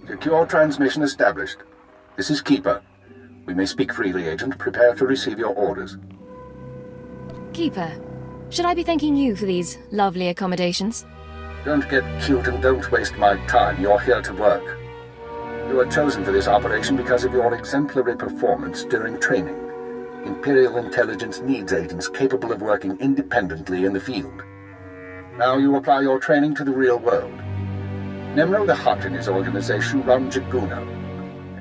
Secure transmission established. This is Keeper. We may speak freely, Agent. Prepare to receive your orders. Keeper, should I be thanking you for these lovely accommodations? Don't get cute and don't waste my time. You're here to work. You were chosen for this operation because of your exemplary performance during training. Imperial intelligence needs agents capable of working independently in the field. Now you apply your training to the real world. Nemro the Hutt and his organization run Jaguna,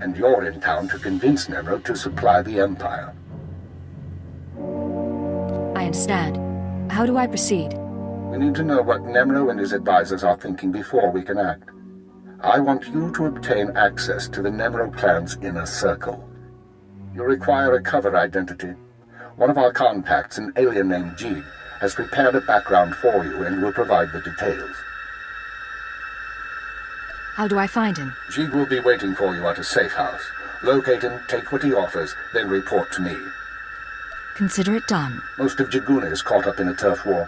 and you're in town to convince Nemro to supply the Empire. I understand. How do I proceed? We need to know what Nemro and his advisors are thinking before we can act. I want you to obtain access to the Nemro clan's inner circle. You require a cover identity. One of our contacts, an alien named Jig, has prepared a background for you and will provide the details. How do I find him? Jig will be waiting for you at a safe house. Locate him, take what he offers, then report to me. Consider it done. Most of Jaguna is caught up in a turf war.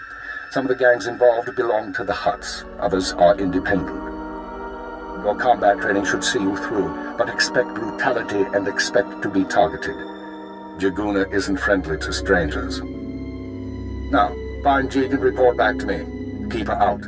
Some of the gangs involved belong to the Hutts. Others are independent. Your combat training should see you through, but expect brutality and expect to be targeted. Jaguna isn't friendly to strangers. Now, find Jig and report back to me. Keep her out.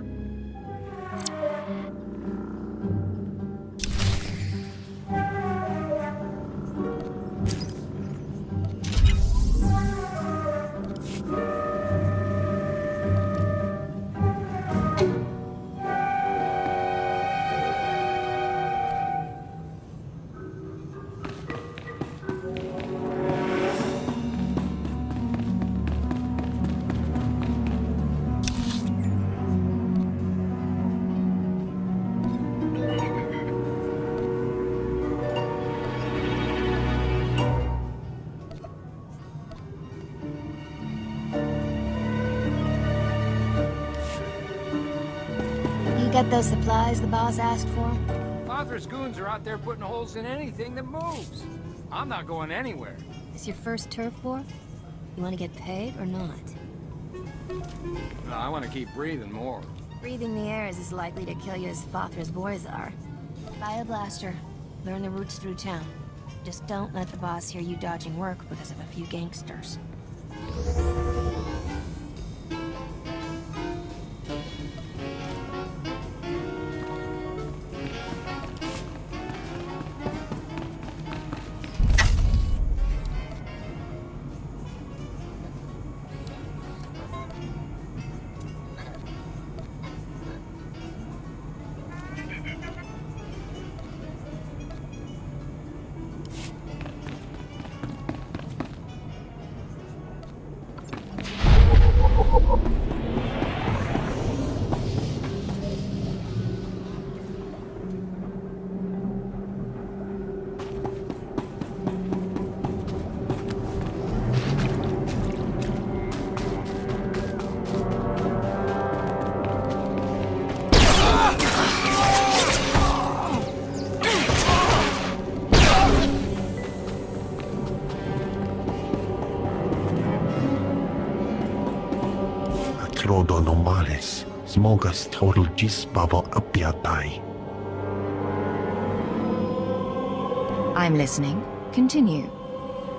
Get those supplies the boss asked for? Father's goons are out there putting holes in anything that moves. I'm not going anywhere. This your first turf war? You want to get paid or not? No, I want to keep breathing more. Breathing the air is as likely to kill you as Father's boys are. Buy a blaster. Learn the routes through town. Just don't let the boss hear you dodging work because of a few gangsters. Normales, smogas total gisbabo apiatai. I'm listening. Continue.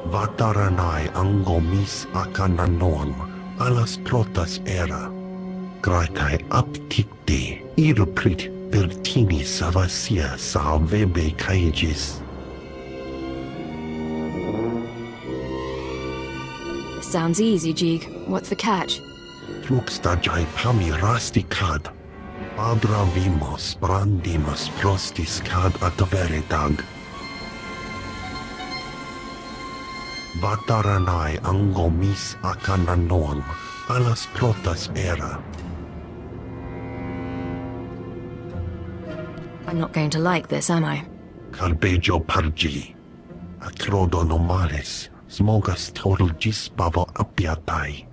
Vataranai angomis akananon, alas protas era. Graitai aptikte, iruprit vertini savasia salvebe kaigis. Sounds easy, Jig. What's the catch? Fluxtajai pami rasticad. Abra vimos brandimus prostis cad at veritag. Vataranai angomis akananon, alas protas era. I'm not going to like this, am I? Carbejo pargi. Atrodo nomales, smogas total gisbavo apiatai.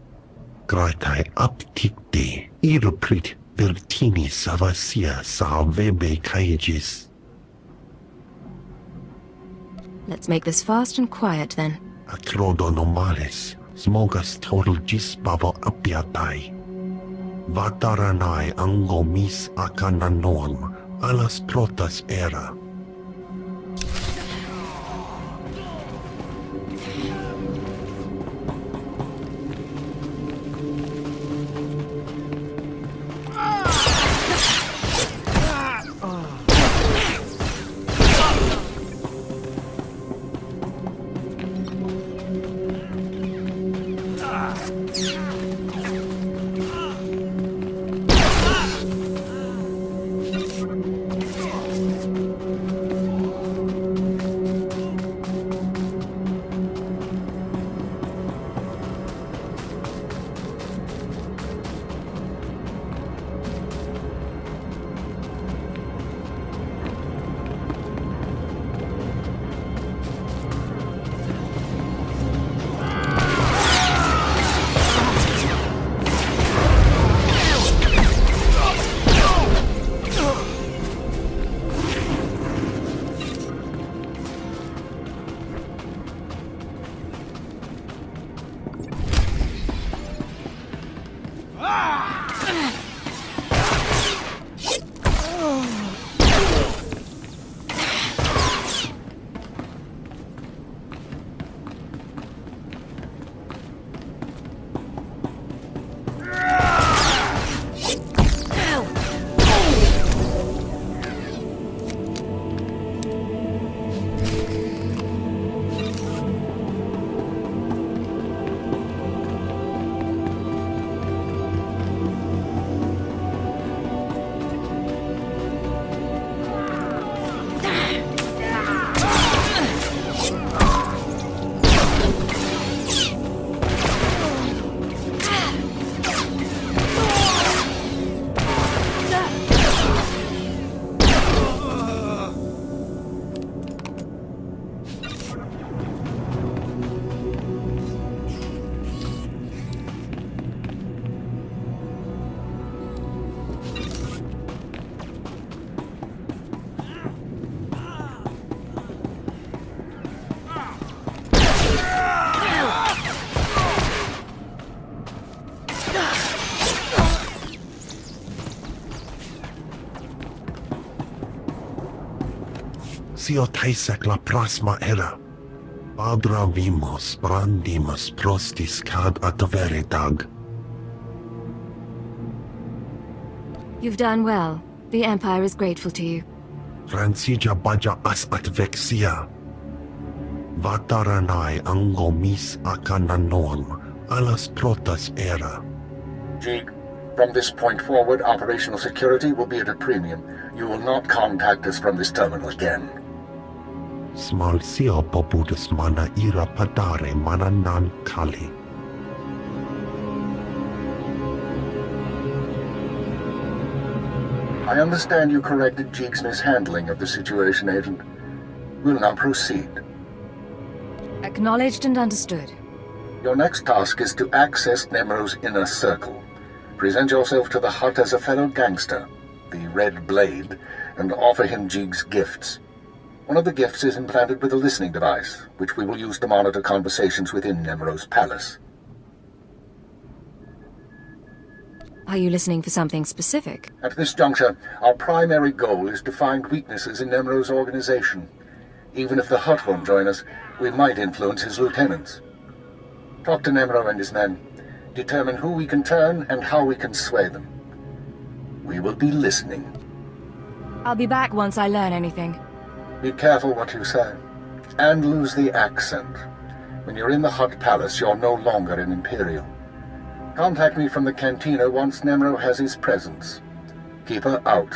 Gratai aptikte, iruprit virtini savasia salvebe kaigis. Let's make this fast and quiet then. Atrodo nomales, smogas total gisbavo apiatai. Vataranai angomis akananon, alas protas era. SWTOR la prasma era. Padra vimos brandimus prostis cad adveritag. You've done well. The Empire is grateful to you. Francia baja as advexia. Vataranai angomis akananon, alas protas era. Jig, from this point forward, operational security will be at a premium. You will not contact us from this terminal again. Smal sio popudus mana ira padare mana nan kali. I understand you corrected Jig's mishandling of the situation, Agent. We'll now proceed. Acknowledged and understood. Your next task is to access Nemro's inner circle. Present yourself to the Hutta as a fellow gangster, the Red Blade, and offer him Jig's gifts. One of the gifts is implanted with a listening device, which we will use to monitor conversations within Nemro's palace. Are you listening for something specific? At this juncture, our primary goal is to find weaknesses in Nemro's organization. Even if the Hutt won't join us, we might influence his lieutenants. Talk to Nemro and his men. Determine who we can turn and how we can sway them. We will be listening. I'll be back once I learn anything. Be careful what you say. And lose the accent. When you're in the Hutt Palace, you're no longer an Imperial. Contact me from the cantina once Nemro has his presence. Keep her out.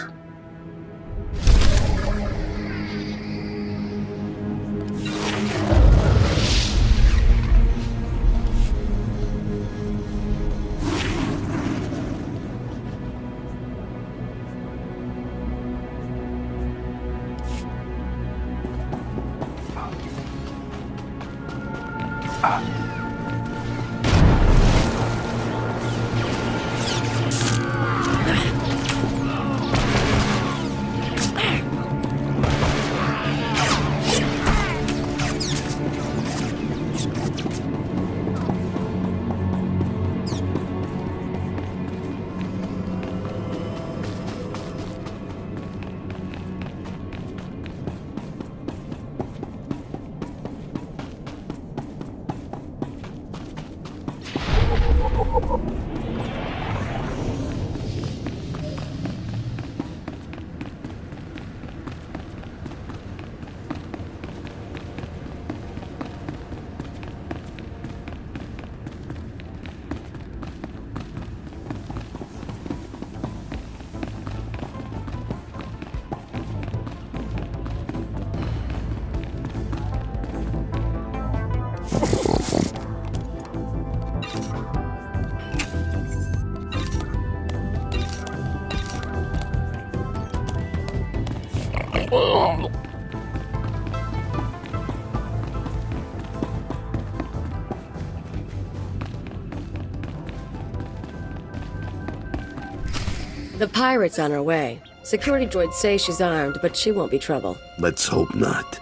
The pirate's on her way. Security droids say she's armed, but she won't be trouble. Let's hope not.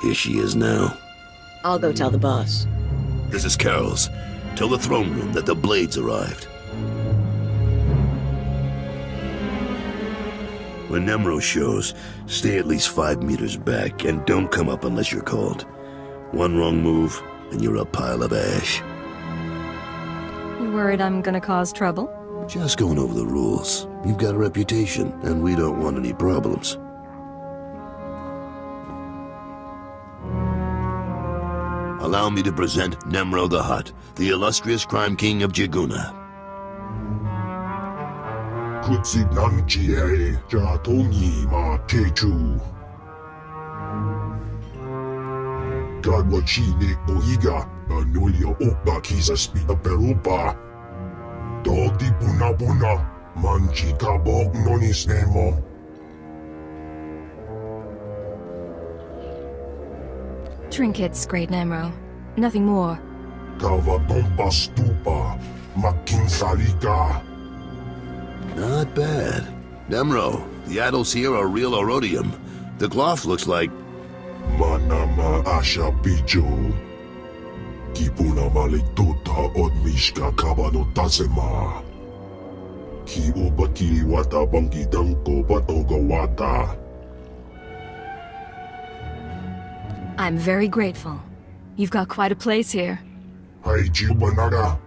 Here she is now. I'll go tell the boss. This is Carol's. Tell the throne room that the blades arrived. When Nemro shows, stay at least 5 meters back and don't come up unless you're called. One wrong move, and you're a pile of ash. You worried I'm gonna cause trouble? Just going over the rules. You've got a reputation, and we don't want any problems. Allow me to present Nemro the Hutt, the illustrious crime king of Jiguna. Kutsinanchie Jatongi Ma Techu Gadwachi Oiga Anulia Opa Kisa Spita Perupa Dodi Buna Buna Manchi Kabok Nonis Nemo. Trinkets, Great Nemro. Nothing more. Kavatompa Stupa Makin Salika. Not bad. Nemro, the idols here are real Rodium. The cloth looks like... Manama Asha Bijo Kipuna Maliktuta Odmishka Kabano Tasema Ki Ubaki Wata Bangi Danko Batoga Wata. I'm very grateful. You've got quite a place here. Haiji Banada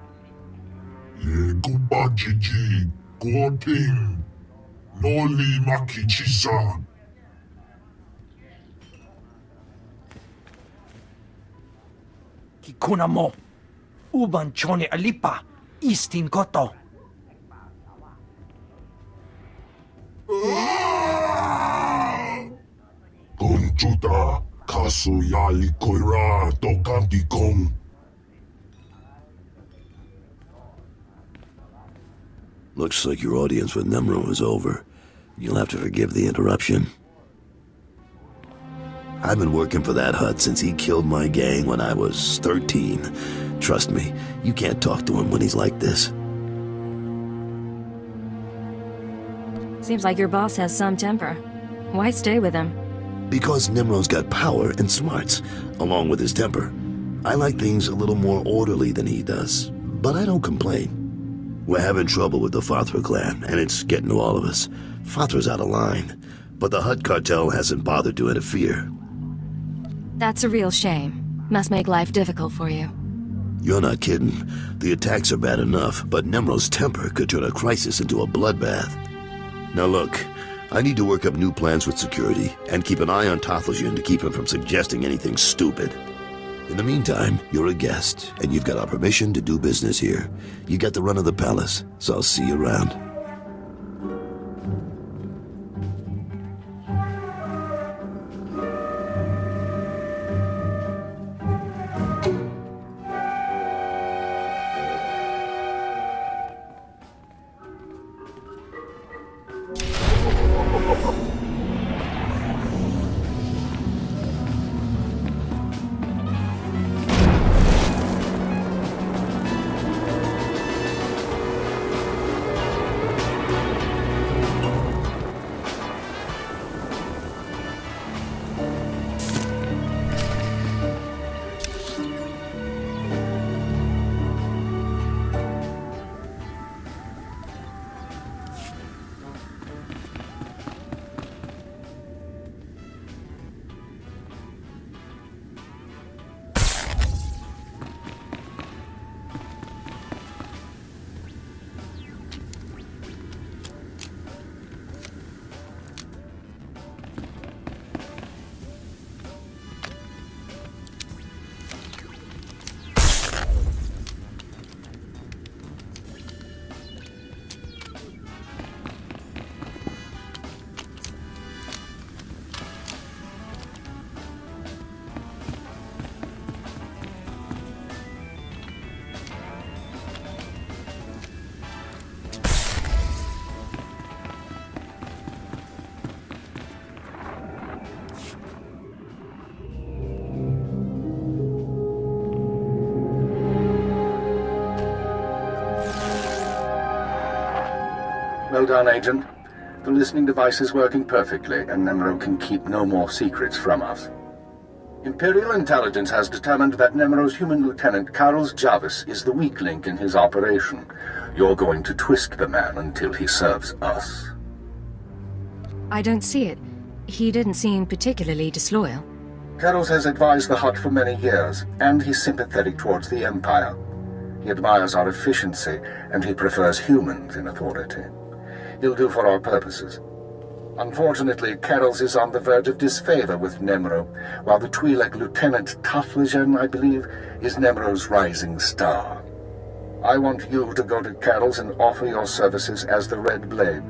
Ye Guba Jiji Gorting Noli Makichisa. Kikuna mo, uban chone alipa, istin koto. Konchuta Kasu Yali Koira Tokanti Kong. Looks like your audience with Nemro is over. You'll have to forgive the interruption. I've been working for that Hutt since he killed my gang when I was 13. Trust me, you can't talk to him when he's like this. Seems like your boss has some temper. Why stay with him? Because Nemro's got power and smarts, along with his temper. I like things a little more orderly than he does, but I don't complain. We're having trouble with the Fathra clan, and it's getting to all of us. Fathra's out of line, but the Hutt cartel hasn't bothered to interfere. That's a real shame. Must make life difficult for you. You're not kidding. The attacks are bad enough, but Nemro's temper could turn a crisis into a bloodbath. Now look, I need to work up new plans with security, and keep an eye on Tathlosian to keep him from suggesting anything stupid. In the meantime, you're a guest, and you've got our permission to do business here. You got the run of the palace, so I'll see you around. Well done, Agent. The listening device is working perfectly, and Nemro can keep no more secrets from us. Imperial Intelligence has determined that Nemro's human lieutenant, Carlos Jarvis, is the weak link in his operation. You're going to twist the man until he serves us. I don't see it. He didn't seem particularly disloyal. Carlos has advised the Hutt for many years, and he's sympathetic towards the Empire. He admires our efficiency, and he prefers humans in authority. He'll do for our purposes. Unfortunately, Carlos is on the verge of disfavor with Nemro, while the Twi'lek Lieutenant Taflajan, I believe, is Nemro's rising star. I want you to go to Carlos and offer your services as the Red Blade.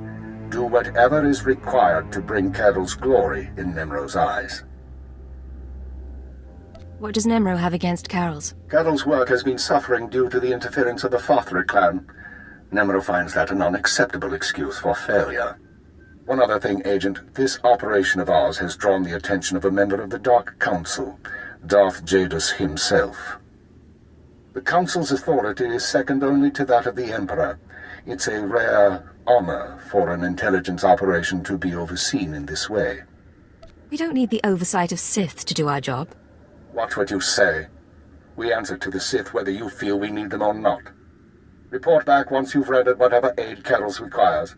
Do whatever is required to bring Carol's glory in Nemro's eyes. What does Nemro have against Carol's? Carol's work has been suffering due to the interference of the Fothra clan. Nemro finds that an unacceptable excuse for failure. One other thing, Agent. This operation of ours has drawn the attention of a member of the Dark Council, Darth Jadus himself. The Council's authority is second only to that of the Emperor. It's a rare honor for an intelligence operation to be overseen in this way. We don't need the oversight of Sith to do our job. Watch what you say. We answer to the Sith whether you feel we need them or not. Report back once you've rendered whatever aid Carol's requires.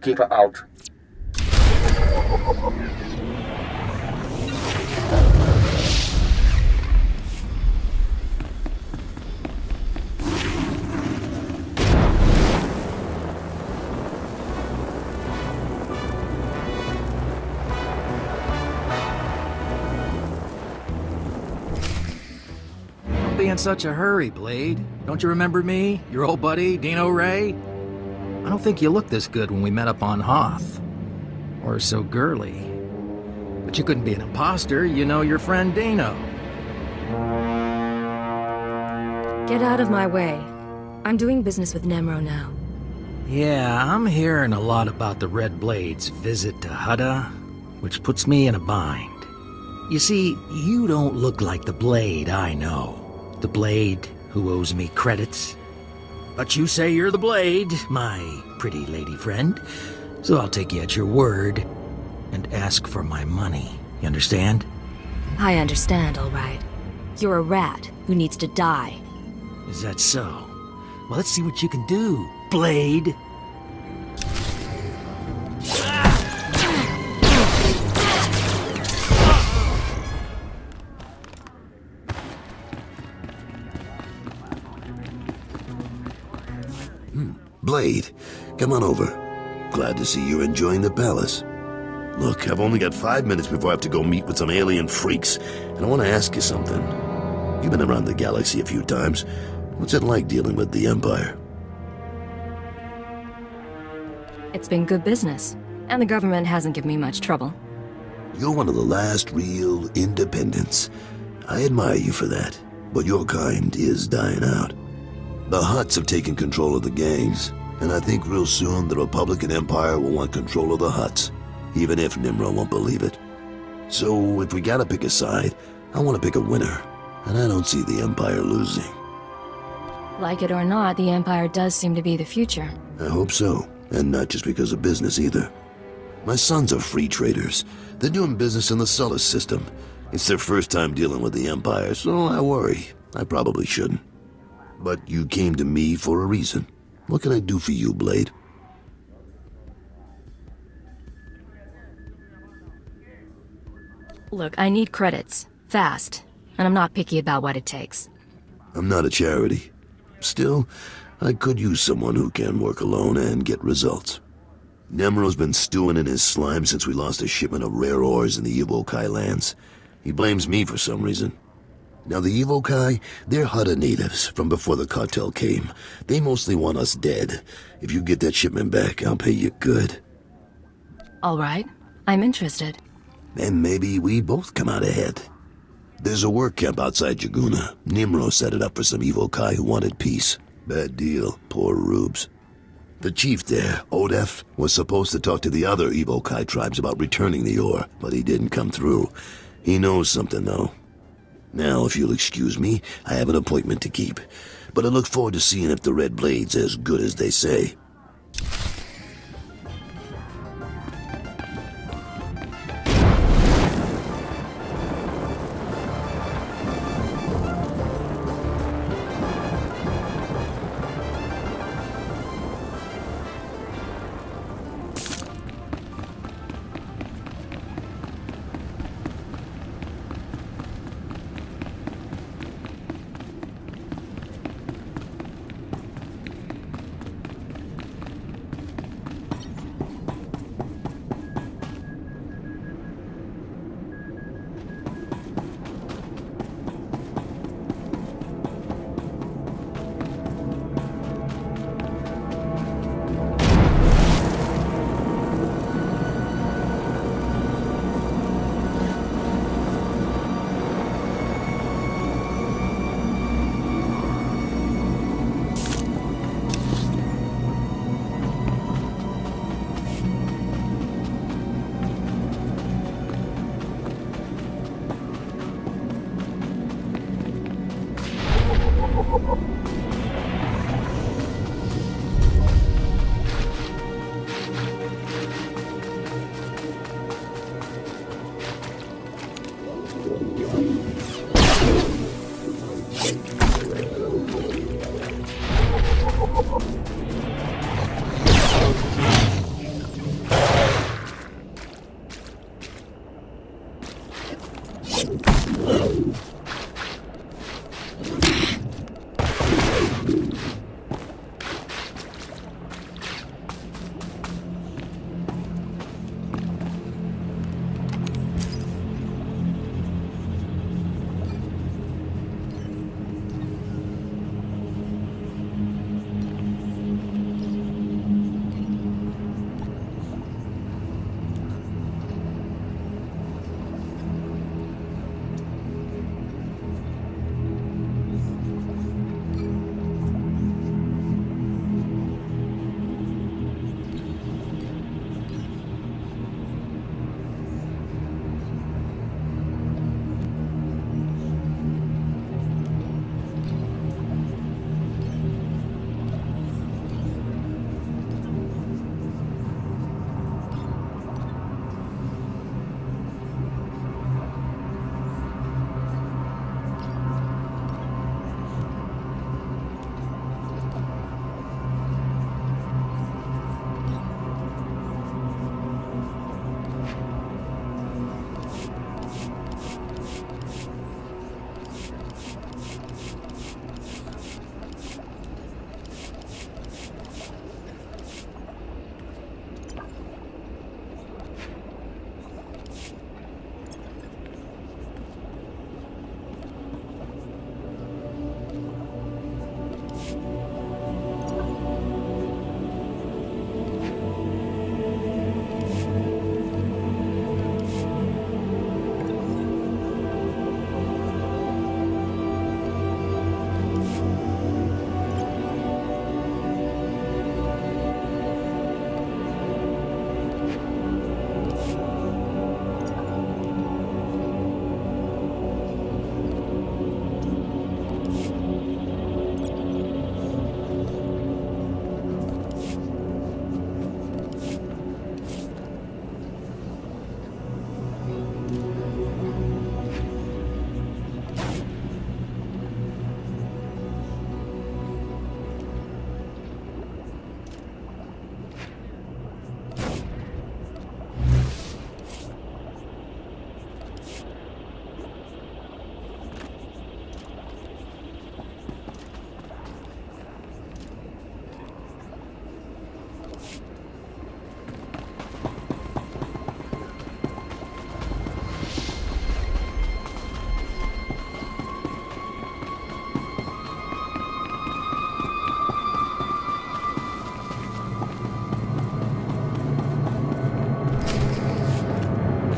Keep her out. Don't be in such a hurry, Blade. Don't you remember me? Your old buddy, Dino Ray? I don't think you looked this good when we met up on Hoth. Or so girly. But you couldn't be an imposter, you know your friend Dino. Get out of my way. I'm doing business with Nemro now. Yeah, I'm hearing a lot about the Red Blade's visit to Hutta, which puts me in a bind. You see, you don't look like the Blade I know. The Blade who owes me credits. But you say you're the Blade, my pretty lady friend, so I'll take you at your word and ask for my money. You understand? I understand, all right. You're a rat who needs to die. Is that so? Well, let's see what you can do, Blade. Blade, come on over. Glad to see you're enjoying the palace. Look, I've only got 5 minutes before I have to go meet with some alien freaks, and I want to ask you something. You've been around the galaxy a few times. What's it like dealing with the Empire? It's been good business, and the government hasn't given me much trouble. You're one of the last real independents. I admire you for that, but your kind is dying out. The Hutts have taken control of the gangs, and I think real soon the Republican Empire will want control of the Hutts, even if Nimro won't believe it. So if we gotta pick a side, I want to pick a winner, and I don't see the Empire losing. Like it or not, the Empire does seem to be the future. I hope so, and not just because of business either. My sons are free traders. They're doing business in the Sullus system. It's their first time dealing with the Empire, so I worry. I probably shouldn't. But you came to me for a reason. What can I do for you, Blade? Look, I need credits. Fast. And I'm not picky about what it takes. I'm not a charity. Still, I could use someone who can work alone and get results. Nemro's been stewing in his slime since we lost a shipment of rare ores in the Evokai lands. He blames me for some reason. Now the Evokai, they're Hutta natives from before the cartel came. They mostly want us dead. If you get that shipment back, I'll pay you good. All right. I'm interested. And maybe we both come out ahead. There's a work camp outside Jaguna. Nimro set it up for some Evokai who wanted peace. Bad deal, poor rubes. The chief there, Odef, was supposed to talk to the other Evokai tribes about returning the ore, but he didn't come through. He knows something, though. Now, if you'll excuse me, I have an appointment to keep. But I look forward to seeing if the Red Blade's as good as they say.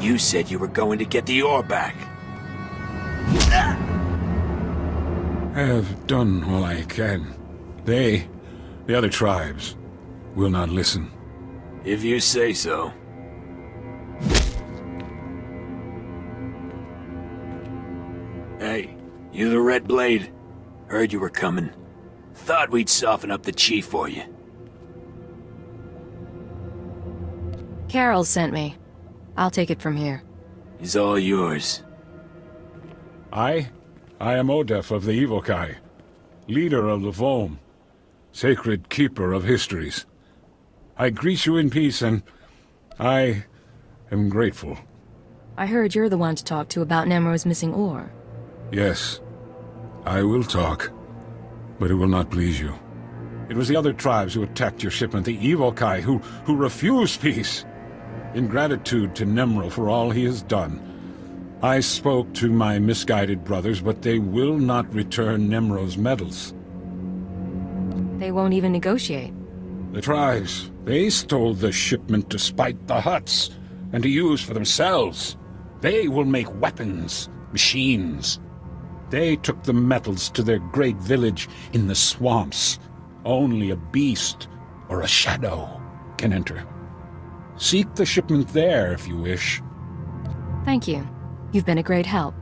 You said you were going to get the ore back. I have done all I can. They, the other tribes, will not listen. If you say so. Hey, you the Red Blade? Heard you were coming. Thought we'd soften up the chief for you. Carol sent me. I'll take it from here. He's all yours. I am Odef of the Evokai, leader of the Vome, sacred keeper of histories. I greet you in peace, and I am grateful. I heard you're the one to talk to about Nemro's missing ore. Yes, I will talk, but it will not please you. It was the other tribes who attacked your shipment, the Evokai, who refused peace. In gratitude to Nemro for all he has done, I spoke to my misguided brothers, but they will not return Nemro's medals. They won't even negotiate. The tribes, they stole the shipment to spite the Hutts, and to use for themselves. They will make weapons, machines. They took the metals to their great village in the swamps. Only a beast or a shadow can enter. Seek the shipment there if you wish. Thank you. You've been a great help.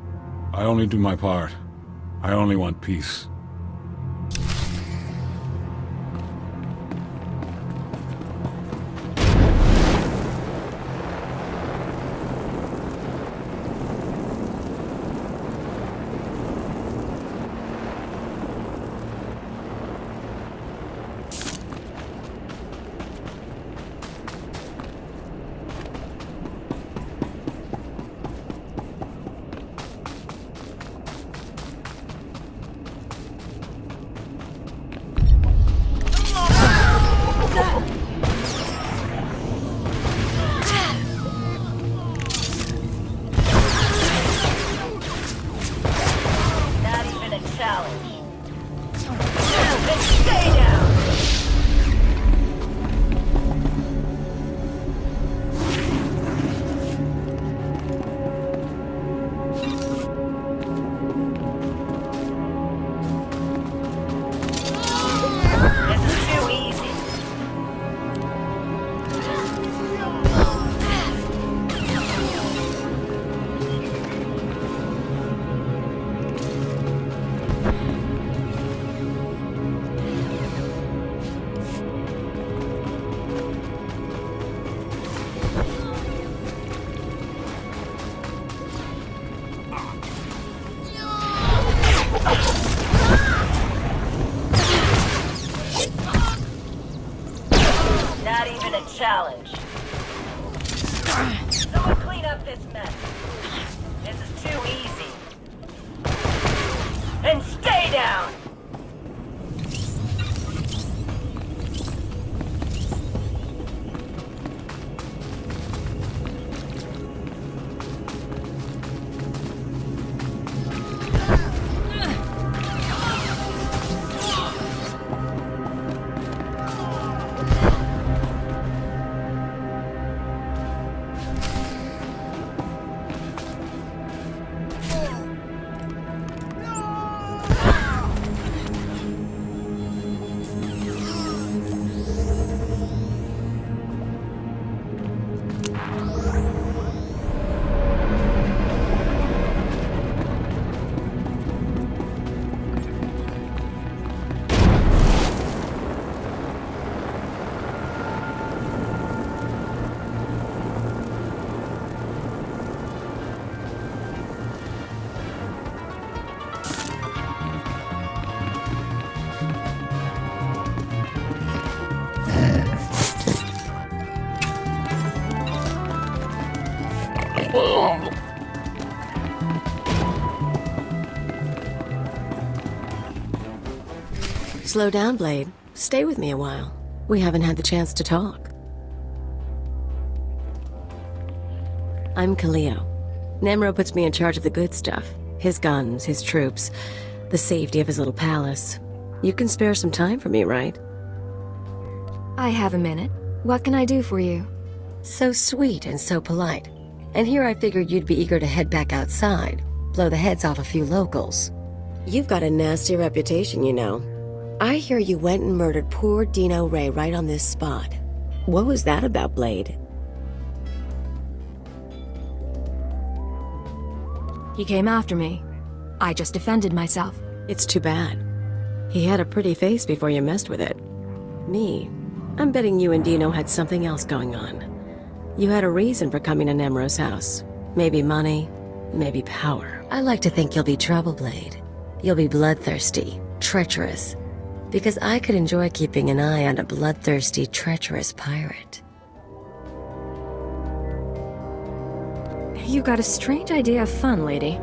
I only do my part. I only want peace. this mess. This is too easy. And stay down! Slow down, Blade. Stay with me a while. We haven't had the chance to talk. I'm Kaleo. Nemro puts me in charge of the good stuff. His guns, his troops, the safety of his little palace. You can spare some time for me, right? I have a minute. What can I do for you? So sweet and so polite. And here I figured you'd be eager to head back outside, blow the heads off a few locals. You've got a nasty reputation, you know. I hear you went and murdered poor Dino Ray right on this spot. What was that about, Blade? He came after me. I just defended myself. It's too bad. He had a pretty face before you messed with it. Me, I'm betting you and Dino had something else going on. You had a reason for coming to Nemro's house. Maybe money, maybe power. I like to think you'll be trouble, Blade. You'll be bloodthirsty, treacherous. Because I could enjoy keeping an eye on a bloodthirsty, treacherous pirate. You got a strange idea of fun, lady.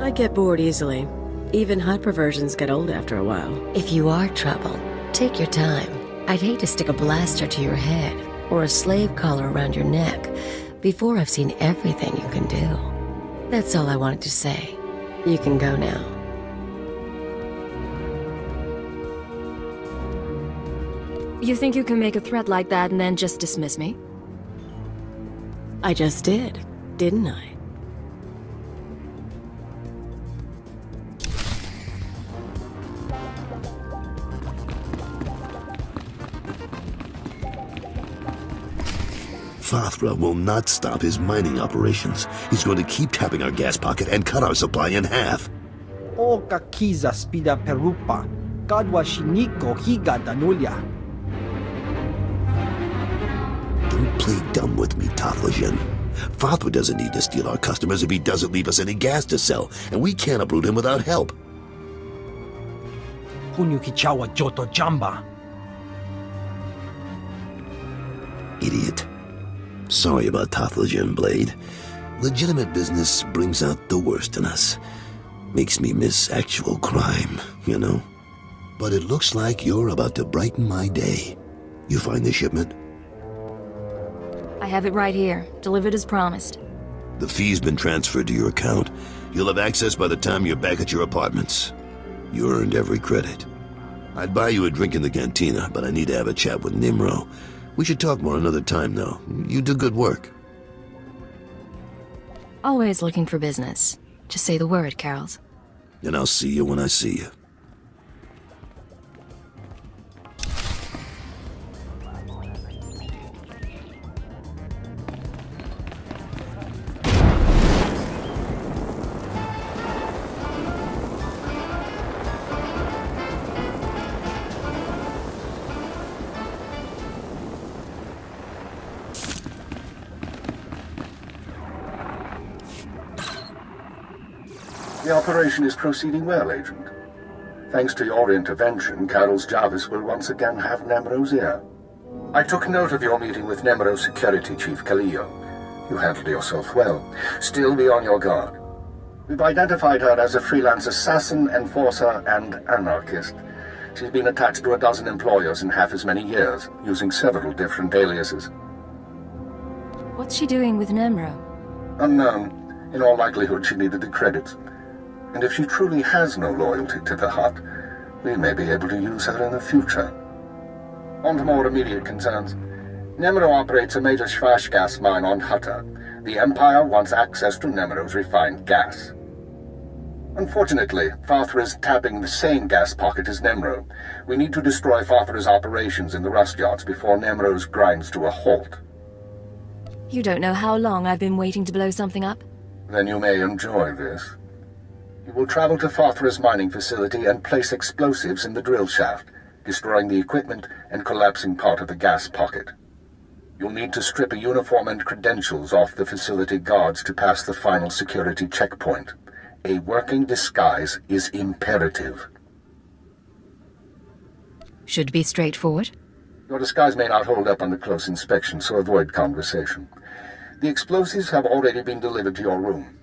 I get bored easily. Even hot perversions get old after a while. If you are trouble, take your time. I'd hate to stick a blaster to your head or a slave collar around your neck before I've seen everything you can do. That's all I wanted to say. You can go now. You think you can make a threat like that and then just dismiss me? I just did, didn't I? Fathra will not stop his mining operations. He's going to keep tapping our gas pocket and cut our supply in half. O kakiza spida perupa, kadwa shiniko higa danulia. Don't play dumb with me, Taflajan. Fathra doesn't need to steal our customers if he doesn't leave us any gas to sell, and we can't uproot him without help. Hunyukichawa joto jamba. Idiot. Sorry about Taflajan, Blade. Legitimate business brings out the worst in us. Makes me miss actual crime, you know? But it looks like you're about to brighten my day. You find the shipment? I have it right here, delivered as promised. The fee's been transferred to your account. You'll have access by the time you're back at your apartments. You earned every credit. I'd buy you a drink in the cantina, but I need to have a chat with Nimro. We should talk more another time, though. You do good work. Always looking for business. Just say the word, Carols. And I'll see you when I see you. The operation is proceeding well, Agent. Thanks to your intervention, Carol's Jarvis will once again have Nemro's ear. I took note of your meeting with Nemro's security chief, Kaleo. You handled yourself well. Still be on your guard. We've identified her as a freelance assassin, enforcer, and anarchist. She's been attached to a dozen employers in half as many years, using several different aliases. What's she doing with Nemro? Unknown. In all likelihood, she needed the credits. And if she truly has no loyalty to the Hutt, we may be able to use her in the future. On to more immediate concerns. Nemro operates a major Schwash gas mine on Hutta. The Empire wants access to Nemro's refined gas. Unfortunately, Farthra is tapping the same gas pocket as Nemro. We need to destroy Farthra's operations in the rust yards before Nemro's grinds to a halt. You don't know how long I've been waiting to blow something up? Then you may enjoy this. You will travel to Farthra's mining facility and place explosives in the drill shaft, destroying the equipment and collapsing part of the gas pocket. You'll need to strip a uniform and credentials off the facility guards to pass the final security checkpoint. A working disguise is imperative. Should be straightforward. Your disguise may not hold up under close inspection, so avoid conversation. The explosives have already been delivered to your room.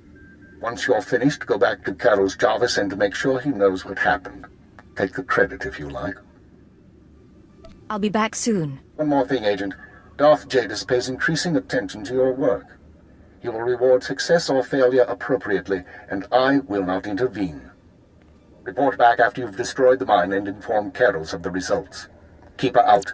Once you're finished, go back to Carol's Jarvis and to make sure he knows what happened. Take the credit if you like. I'll be back soon. One more thing, Agent. Darth Jadis pays increasing attention to your work. He will reward success or failure appropriately, and I will not intervene. Report back after you've destroyed the mine and inform Carols of the results. Keep her out.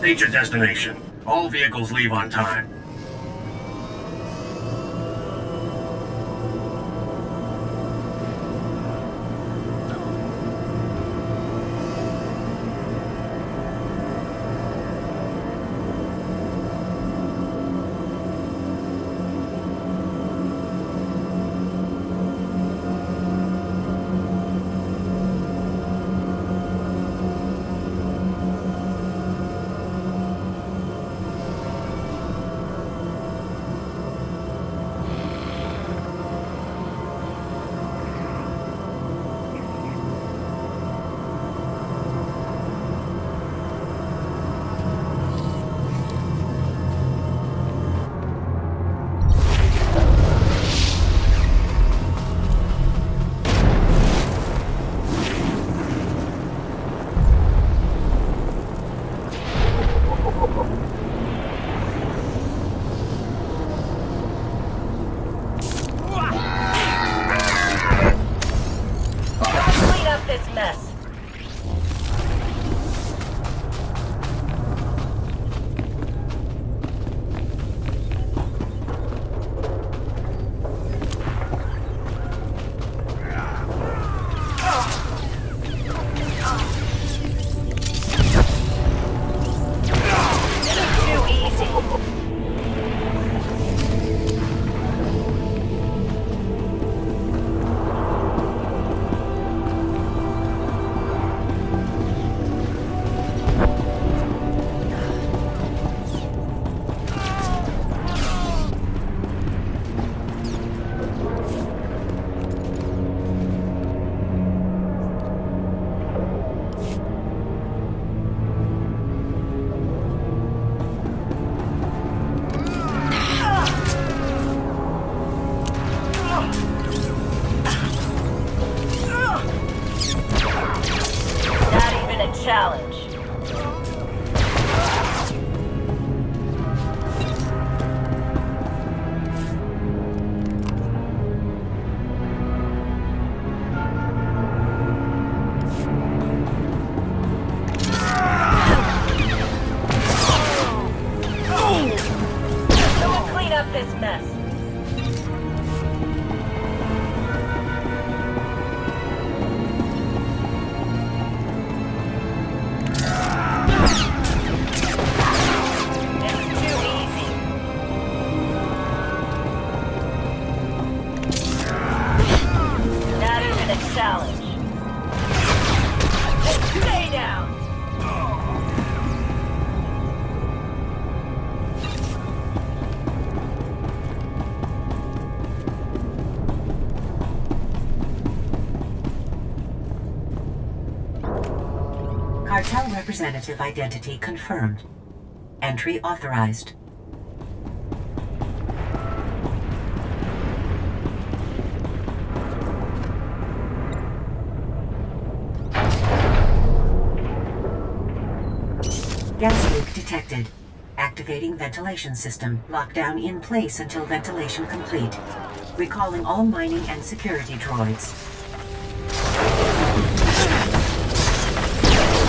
State your destination. All vehicles leave on time. challenge. challenge. Stay down! Cartel representative identity confirmed. Entry authorized. Gas leak detected. Activating ventilation system. Lockdown in place until ventilation complete. Recalling all mining and security droids.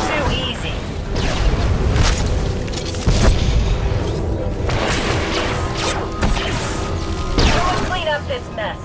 Too easy. Someone clean up this mess.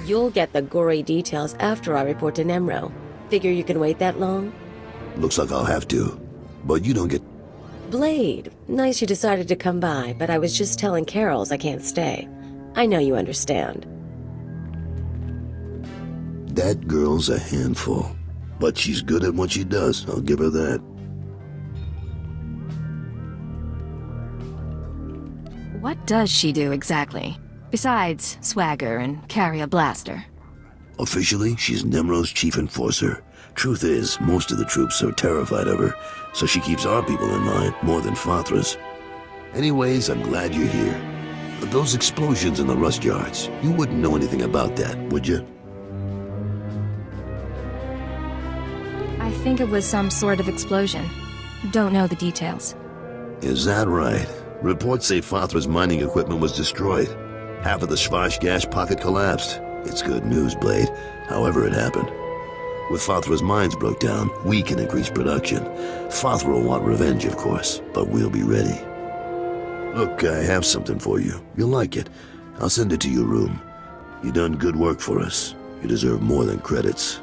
You'll get the gory details after I report to Nemro. Figure you can wait that long? Looks like I'll have to. But you don't get... Blade, nice you decided to come by, but I was just telling Carols I can't stay. I know you understand. That girl's a handful. But she's good at what she does, I'll give her that. What does she do exactly? Besides swagger and carry a blaster. Officially, she's Nemro's chief enforcer. Truth is, most of the troops are terrified of her, so she keeps our people in line more than Fathra's. Anyways, I'm glad you're here. Those explosions in the rust yards, you wouldn't know anything about that, would you? I think it was some sort of explosion. Don't know the details. Is that right? Reports say Fathra's mining equipment was destroyed. Half of the Schwash gas pocket collapsed. It's good news, Blade, however it happened. With Fathra's mines broke down, we can increase production. Fathra will want revenge, of course, but we'll be ready. Look, I have something for you. You'll like it. I'll send it to your room. You done good work for us. You deserve more than credits.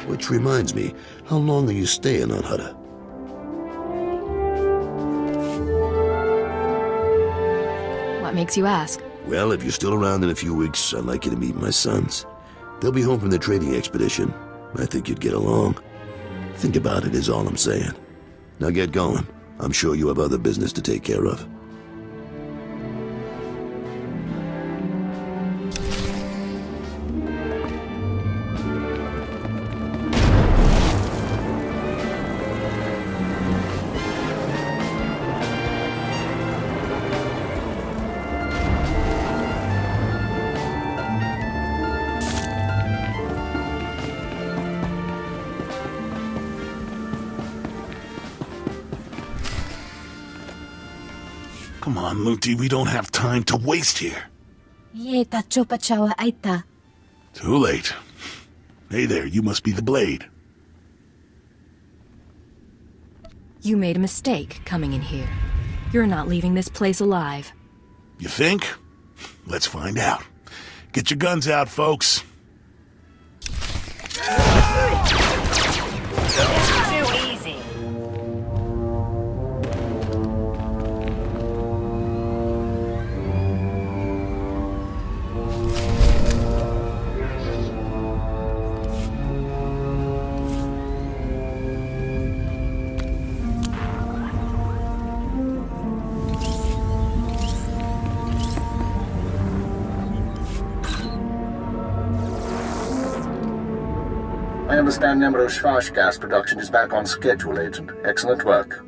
Which reminds me, how long are you staying on Hutta? What makes you ask? Well, if you're still around in a few weeks, I'd like you to meet my sons. They'll be home from their trading expedition. I think you'd get along. Think about it is all I'm saying. Now get going. I'm sure you have other business to take care of. Come on, Muti, we don't have time to waste here. Too late. Hey there, you must be the Blade. You made a mistake coming in here. You're not leaving this place alive. You think? Let's find out. Get your guns out, folks. Too easy. understand Nemro's Shvash gas production is back on schedule, Agent. Excellent work.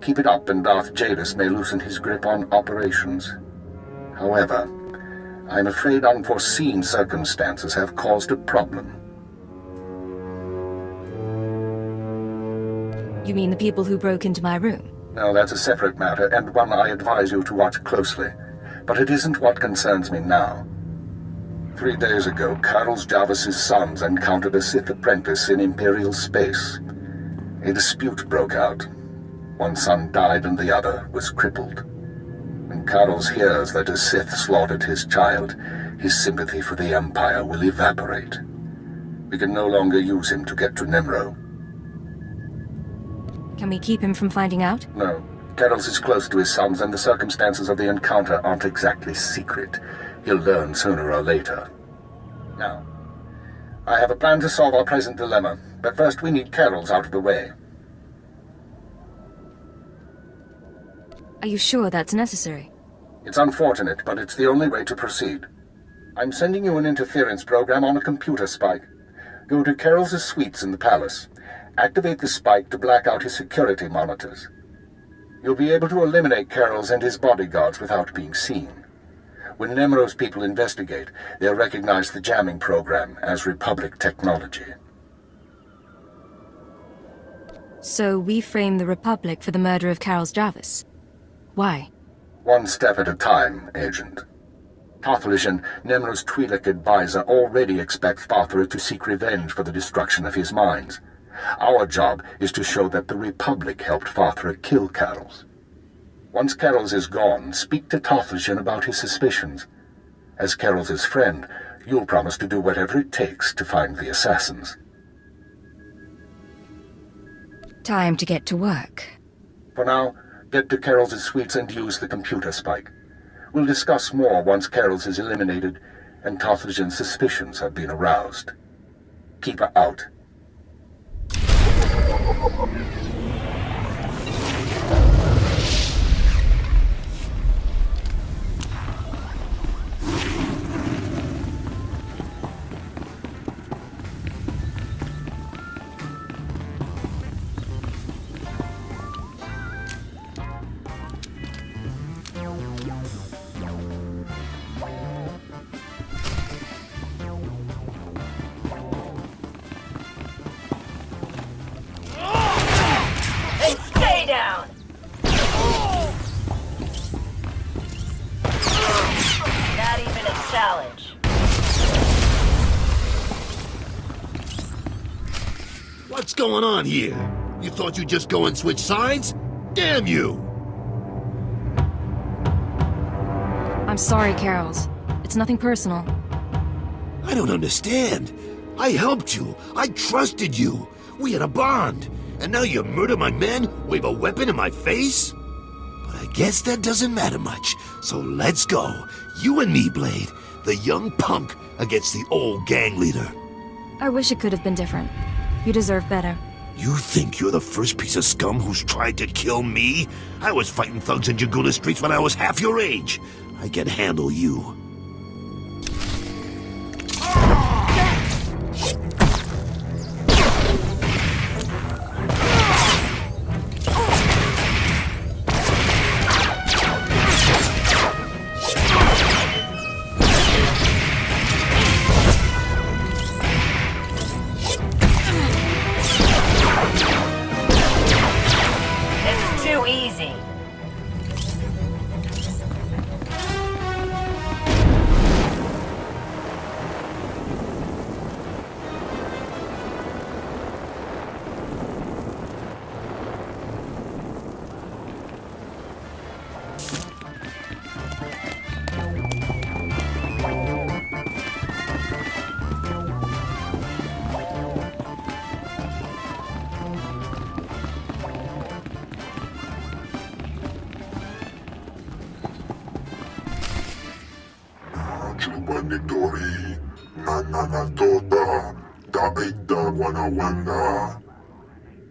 Keep it up and Darth Jadis may loosen his grip on operations. However, I'm afraid unforeseen circumstances have caused a problem. You mean the people who broke into my room? No, that's a separate matter, and one I advise you to watch closely. But it isn't what concerns me now. 3 days ago, Carlos Jarvis's sons encountered a Sith apprentice in Imperial space. A dispute broke out. One son died and the other was crippled. When Carlos hears that a Sith slaughtered his child, his sympathy for the Empire will evaporate. We can no longer use him to get to Nemro. Can we keep him from finding out? No. Carlos is close to his sons, and the circumstances of the encounter aren't exactly secret. He'll learn sooner or later. Now, I have a plan to solve our present dilemma, but first we need Carol's out of the way. Are you sure that's necessary? It's unfortunate, but it's the only way to proceed. I'm sending you an interference program on a computer spike. Go to Carol's suites in the palace. Activate the spike to black out his security monitors. You'll be able to eliminate Carol's and his bodyguards without being seen. When Nemro's people investigate, they'll recognize the jamming program as Republic technology. So we frame the Republic for the murder of Carlos Jarvis. Why? One step at a time, Agent. Tothlishan, Nemro's Twi'lek advisor, already expects Father to seek revenge for the destruction of his mines. Our job is to show that the Republic helped Father kill Carlos. Once Carlos is gone, speak to Tothlishan about his suspicions. As Carlos' friend, you'll promise to do whatever it takes to find the assassins. Time to get to work. For now, get to Carol's suites and use the computer spike. We'll discuss more once Carol's is eliminated and Tothlishan's suspicions have been aroused. Keep her out. Down! Not even a challenge. What's going on here? You thought you'd just go and switch sides? Damn you! I'm sorry, Carols. It's nothing personal. I don't understand. I helped you. I trusted you. We had a bond. And now you murder my men, wave a weapon in my face? But I guess that doesn't matter much, so let's go. You and me, Blade. The young punk against the old gang leader. I wish it could have been different. You deserve better. You think you're the first piece of scum who's tried to kill me? I was fighting thugs in Jaguna streets when I was half your age. I can handle you.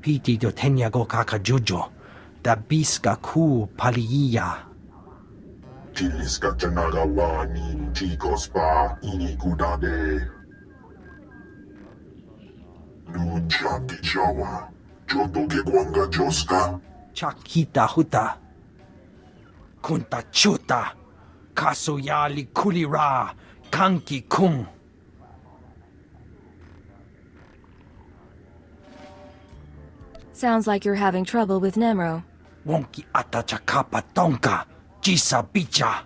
Piti do tenyago kakajujo, da biska ku paliya. Chiliska chanagawani, chicos pa, inikudade. Chaki Jawa. Jotoke Kwanga Joska. Chakita Hutta. Kunta Chuta. Kasoyali Kulira. Kanki Kung. Sounds like you're having trouble with Nemro. Wonki Atachakapa Tonka. Jisa Bicha.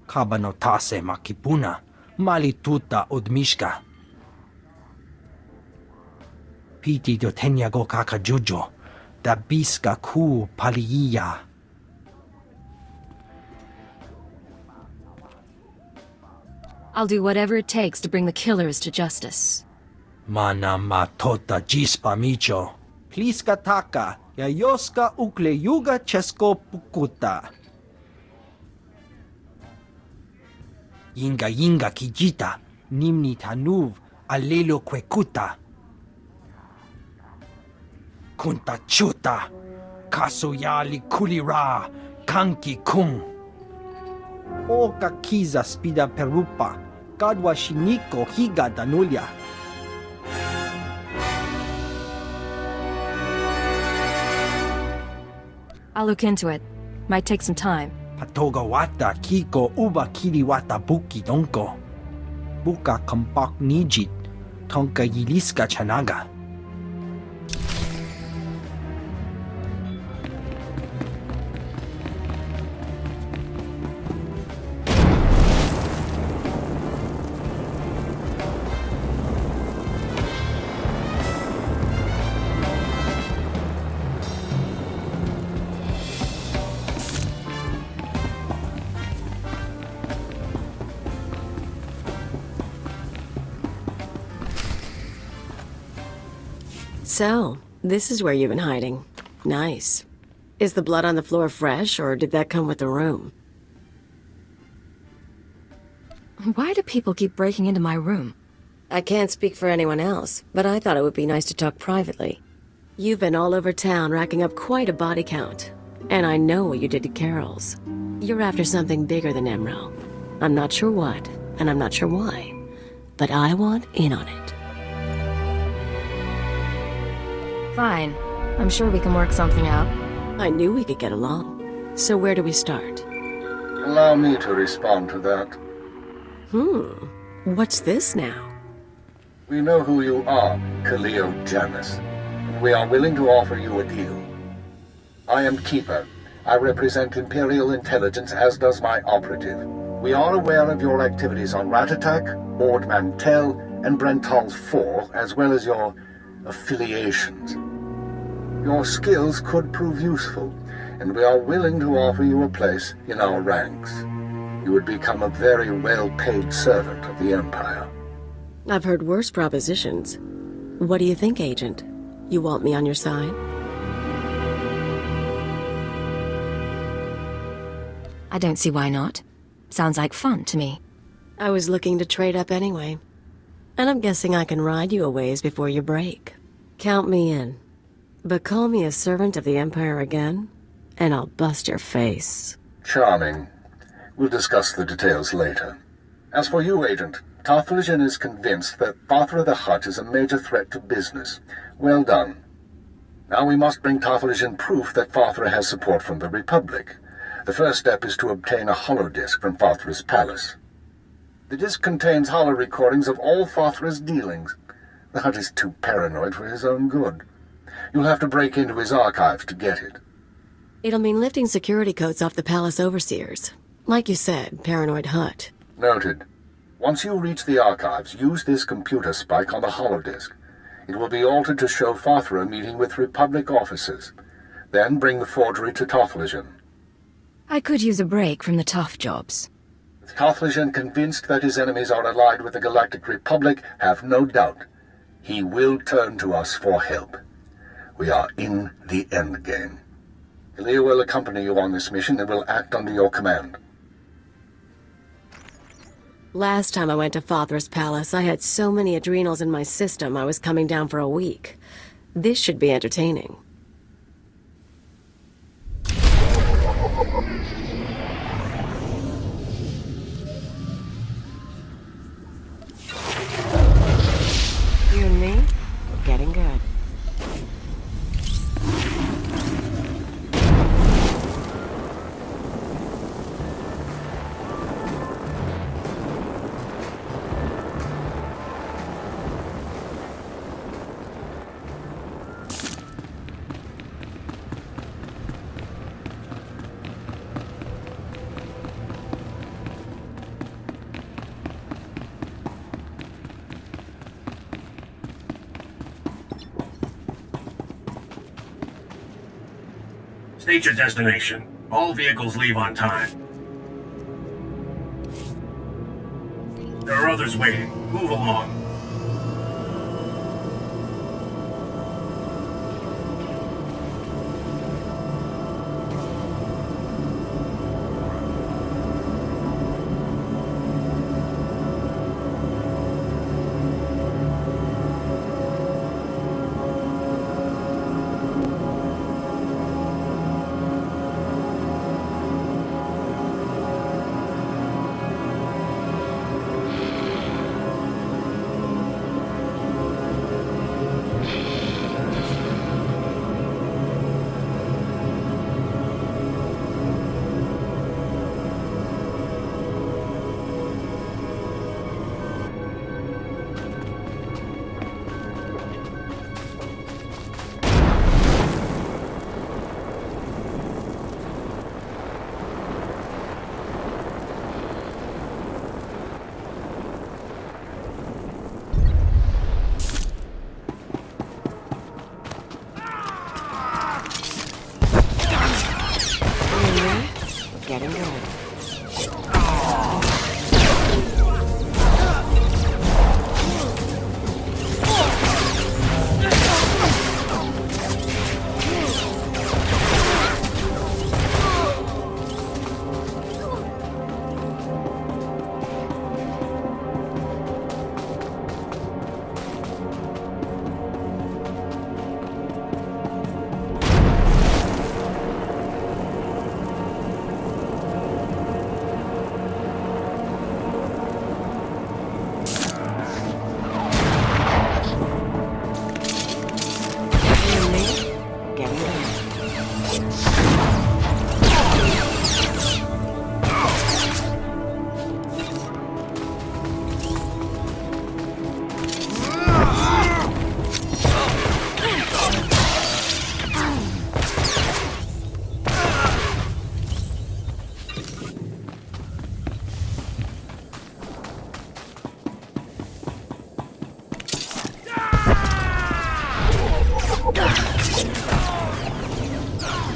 Kabanotase Makipuna. Malituta Udmishka. Piti Dotenyago Kakajujo. Dabiska Ku Paliya. I'll do whatever it takes to bring the killers to justice. Mana matota jispa micho. Pliska taka. Yayoska ukleyuga chesko pukuta. Yinga kijita. Nimni tanuv. Alelo kwekuta. Kunta chuta. Kasoyali kulira. Kanki kung. Oka kiza spida perupa. Kadwa shiniko higa danulia. I'll look into it. Might take some time. Patoga wata kiko uba kiri wata buki donko. Buka kampak nijit. Tonka yiliska chanaga. So, this is where you've been hiding. Nice. Is the blood on the floor fresh, or did that come with the room? Why do people keep breaking into my room? I can't speak for anyone else, but I thought it would be nice to talk privately. You've been all over town racking up quite a body count. And I know what you did to Carol's. You're after something bigger than Emerald. I'm not sure what, and I'm not sure why. But I want in on it. Fine. I'm sure we can work something out. I knew we could get along. So where do we start? Allow me to respond to that. What's this now? We know who you are, Khalil Janus, and we are willing to offer you a deal. I am Keeper. I represent Imperial Intelligence, as does my operative. We are aware of your activities on Ratatak, Ord Mantell, and Brental's Fall, as well as your affiliations. Your skills could prove useful, and we are willing to offer you a place in our ranks. You would become a very well-paid servant of the Empire. I've heard worse propositions. What do you think, Agent? You want me on your side? I don't see why not. Sounds like fun to me. I was looking to trade up anyway. And I'm guessing I can ride you a ways before you break. Count me in. But call me a servant of the Empire again, and I'll bust your face. Charming. We'll discuss the details later. As for you, Agent, Tarthalion is convinced that Vathra the Hutt is a major threat to business. Well done. Now we must bring Tarthalion proof that Vathra has support from the Republic. The first step is to obtain a holodisk from Vathra's palace. The disk contains holo recordings of all Vathra's dealings. The Hutt is too paranoid for his own good. You'll have to break into his archives to get it. It'll mean lifting security codes off the palace overseers. Like you said, paranoid Hutt. Noted. Once you reach the archives, use this computer spike on the holodisk. It will be altered to show Vathra meeting with Republic officers. Then bring the forgery to Tarthalion. I could use a break from the tough jobs. With Tarthalion convinced that his enemies are allied with the Galactic Republic, have no doubt. He will turn to us for help. We are in the endgame. Elia will accompany you on this mission and will act under your command. Last time I went to Vathra's palace, I had so many adrenals in my system I was coming down for a week. This should be entertaining. State your destination. All vehicles leave on time. There are others waiting. Move along. Getting going.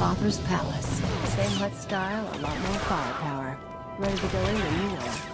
Father's palace. Same Hutt style, a lot more firepower. Ready to go in when you are.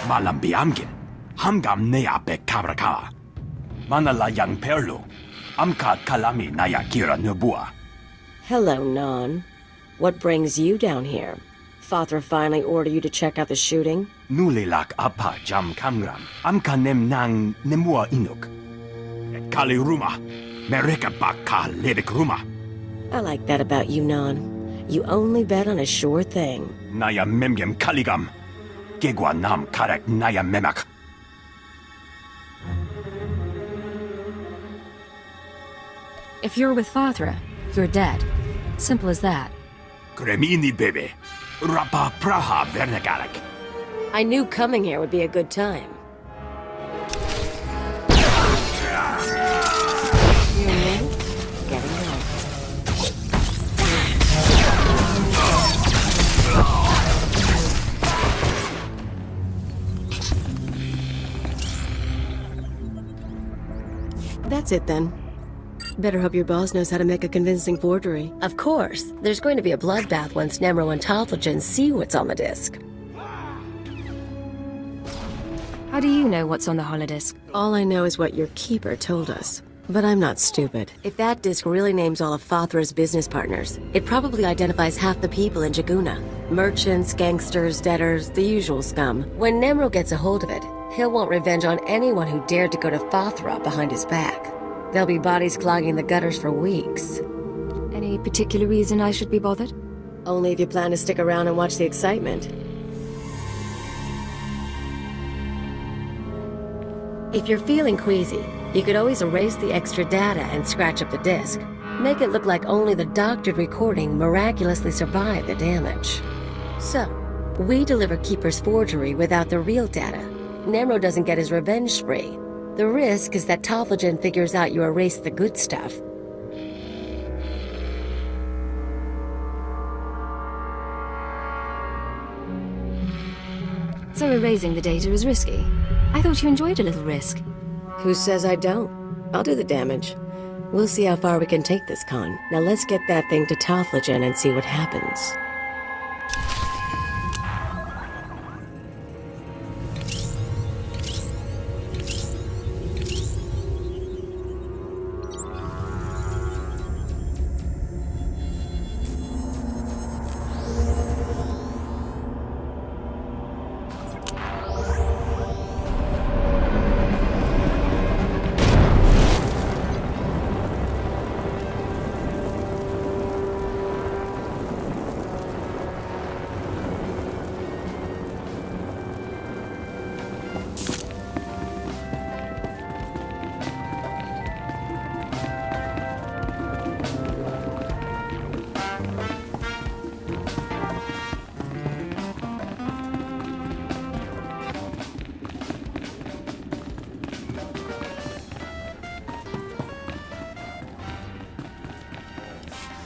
Malam biamgin, hamgam nea be kabraka. Manala yang perlu, amka kalami naya kira nubua. Hello, Non. What brings you down here? Father finally ordered you to check out the shooting? Nulilak apa jam kamram. Amka nem nang nemua inuk. Kali rumah. Mereka bakal ledik rumah. I like that about you, Non. You only bet on a sure thing. Naya memgem kaligam. Gegwa nam karak naya memak. If you're with Father, you're dead. Simple as that. Kremini bebe. Rapa praha vernegarak. I knew coming here would be a good time. You and me? Getting low. That's it then. Better hope your boss knows how to make a convincing forgery. Of course. There's going to be a bloodbath once Nemro and Tothlogen see what's on the disc. How do you know what's on the holodisc? All I know is what your keeper told us. But I'm not stupid. If that disc really names all of Fathra's business partners, it probably identifies half the people in Jaguna. Merchants, gangsters, debtors, the usual scum. When Nemro gets a hold of it, he'll want revenge on anyone who dared to go to Fathra behind his back. There'll be bodies clogging the gutters for weeks. Any particular reason I should be bothered? Only if you plan to stick around and watch the excitement. If you're feeling queasy, you could always erase the extra data and scratch up the disk. Make it look like only the doctored recording miraculously survived the damage. So, we deliver Keeper's forgery without the real data. Nemro doesn't get his revenge spree. The risk is that Tothlogen figures out you erased the good stuff. So erasing the data is risky. I thought you enjoyed a little risk. Who says I don't? I'll do the damage. We'll see how far we can take this con. Now let's get that thing to Tothlogen and see what happens.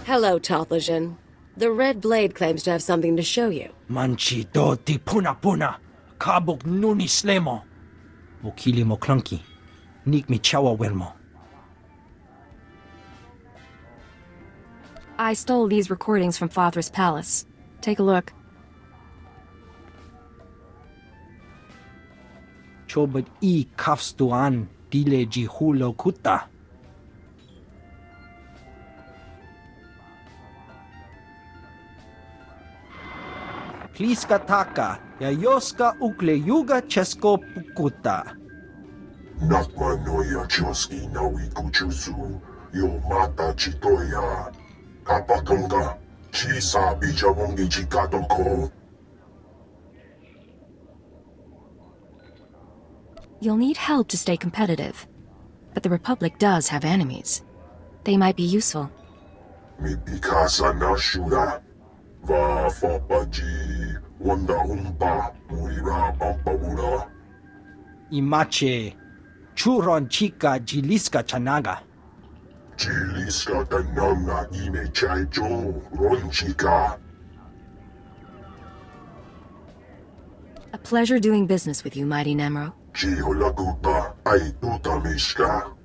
Hello, Tothlogen. The Red Blade claims to have something to show you. Manchi do ti puna puna. Kabuk nuni slemo. Wokili mo clunky. Nik mi chawa welmo. I stole these recordings from Father's palace. Take a look. Chobad I kafstuan dile jihulo kutta. Pliska taka, yayoska ukle yuga chesko pukuta. Nakma noya choski nawi kuchuzu, yo mata chitoya. Kapatonga, chisa bijawongi chikatoko. You'll need help to stay competitive. But the Republic does have enemies. They might be useful. Mi pikasa na shura. Va fapaji, wanda humpa, murira pampabura. Imache, churon chica jiliska chanaga. Jiliska tananga ime chaijo, ronchika. A pleasure doing business with you, mighty Nemro. Chiholagupa, aitutamishka.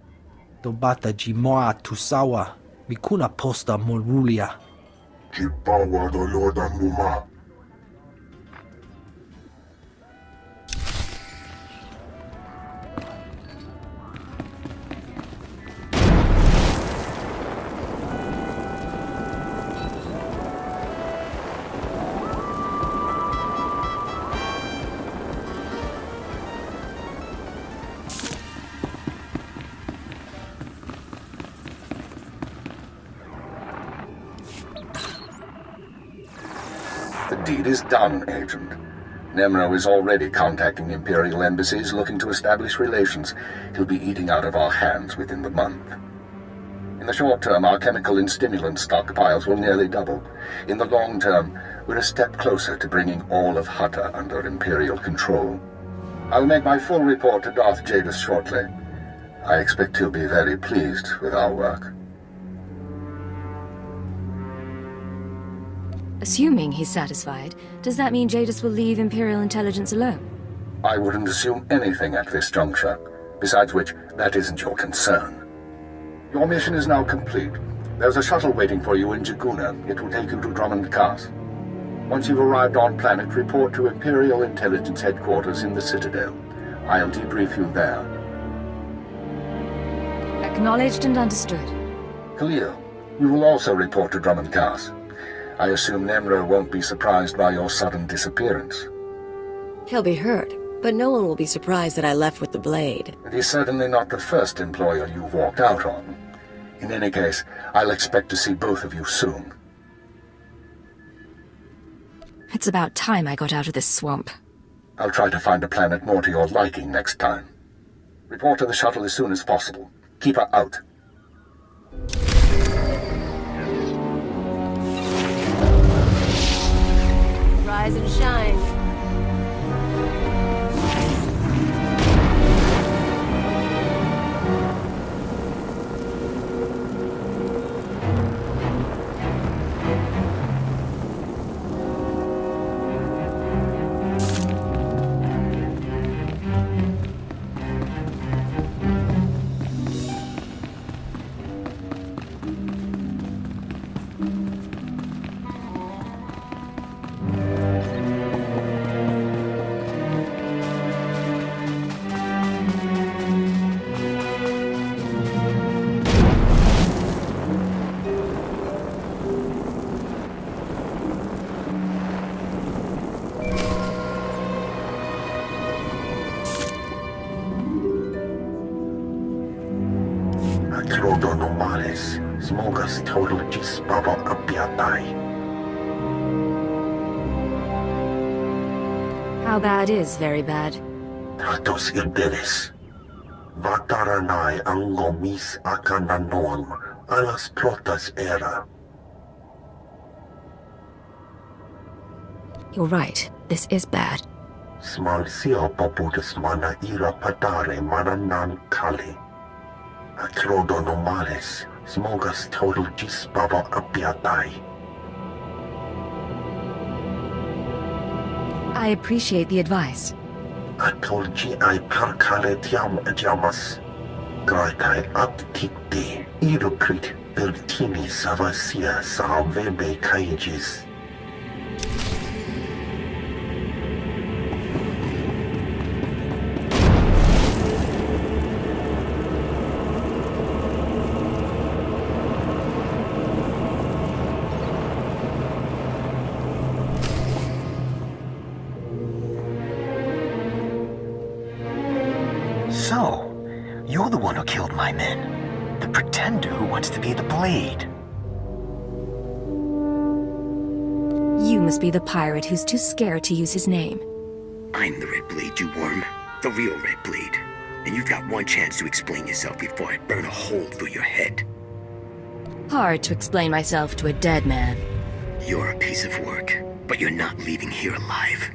Tobata jimoa tusawa, mikuna posta morulia. Chipawa dolodan muma. deed is done, Agent. Nemro is already contacting Imperial embassies looking to establish relations. He'll be eating out of our hands within the month. In the short term, our chemical and stimulant stockpiles will nearly double. In the long term, we're a step closer to bringing all of Hutta under Imperial control. I'll make my full report to Darth Jadis shortly. I expect he'll be very pleased with our work. Assuming he's satisfied, does that mean Jadis will leave Imperial intelligence alone? I wouldn't assume anything at this juncture. Besides which, that isn't your concern. Your mission is now complete. There's a shuttle waiting for you in Jaguna. It will take you to Dromund Kaas. Once you've arrived on planet, report to Imperial Intelligence Headquarters in the Citadel. I'll debrief you there. Acknowledged and understood. Khalil, you will also report to Dromund Kaas. I assume Nemro won't be surprised by your sudden disappearance. He'll be hurt, but no one will be surprised that I left with the blade. And he's certainly not the first employer you've walked out on. In any case, I'll expect to see both of you soon. It's about time I got out of this swamp. I'll try to find a planet more to your liking next time. Report to the shuttle as soon as possible. Keep her out. Rise and shine. How bad is very bad? Tratos Irdelis. Vataranai ang ngomis akananon alas protas era. You're right. This is bad. Smal sio poputus mana ira padare mananan kali. Acrodonomales, smogas total gisbava apiatai. I appreciate the advice. Atolgi ai parkaletiam jamas. Graitai aptikti, iruprit bertini savasia sa vebe kaijis. So, you're the one who killed my men. The pretender who wants to be the Blade. You must be the pirate who's too scared to use his name. I'm the Red Blade, you worm. The real Red Blade. And you've got one chance to explain yourself before I burn a hole through your head. Hard to explain myself to a dead man. You're a piece of work, but you're not leaving here alive.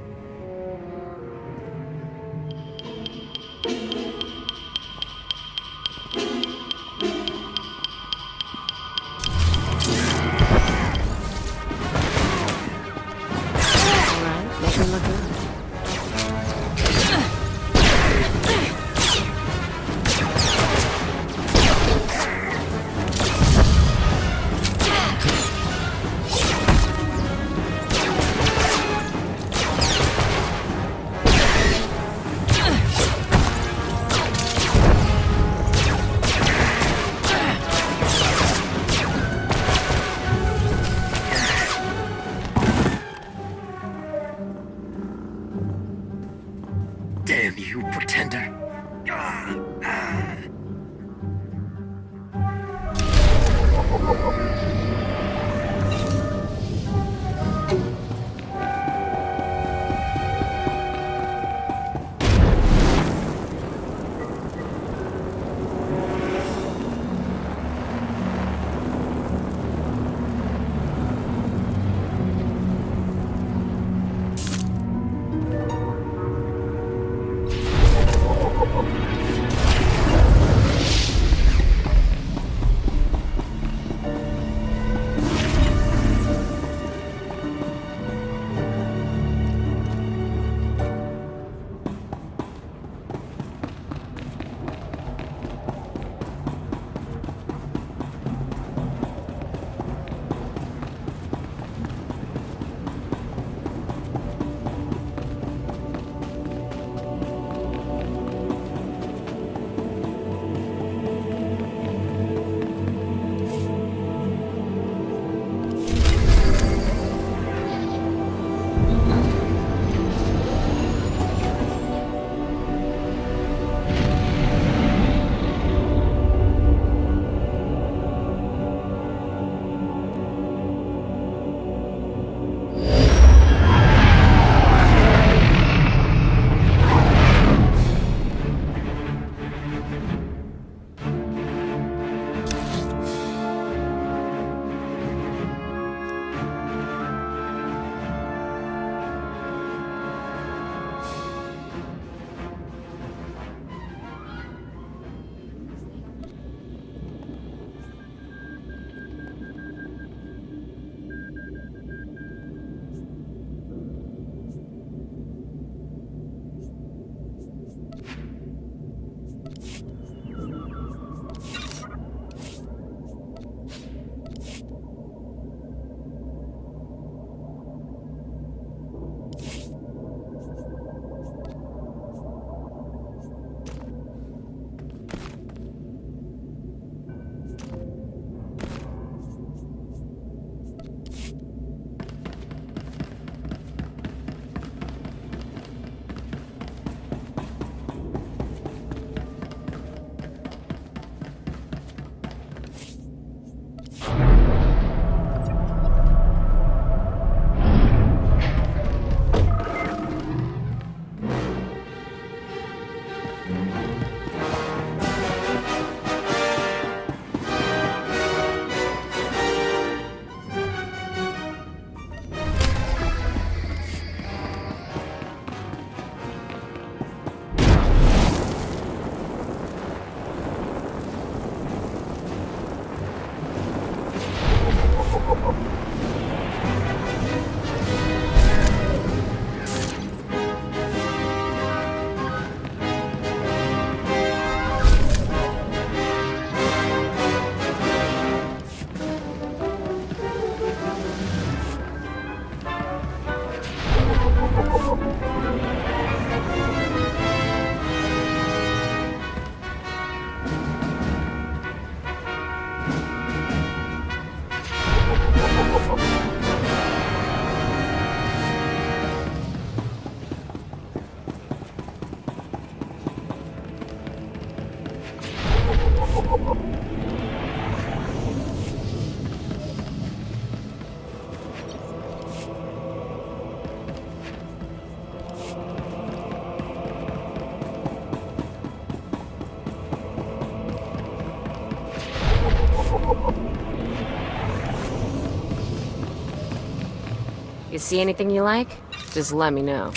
You see anything you like? Just let me know.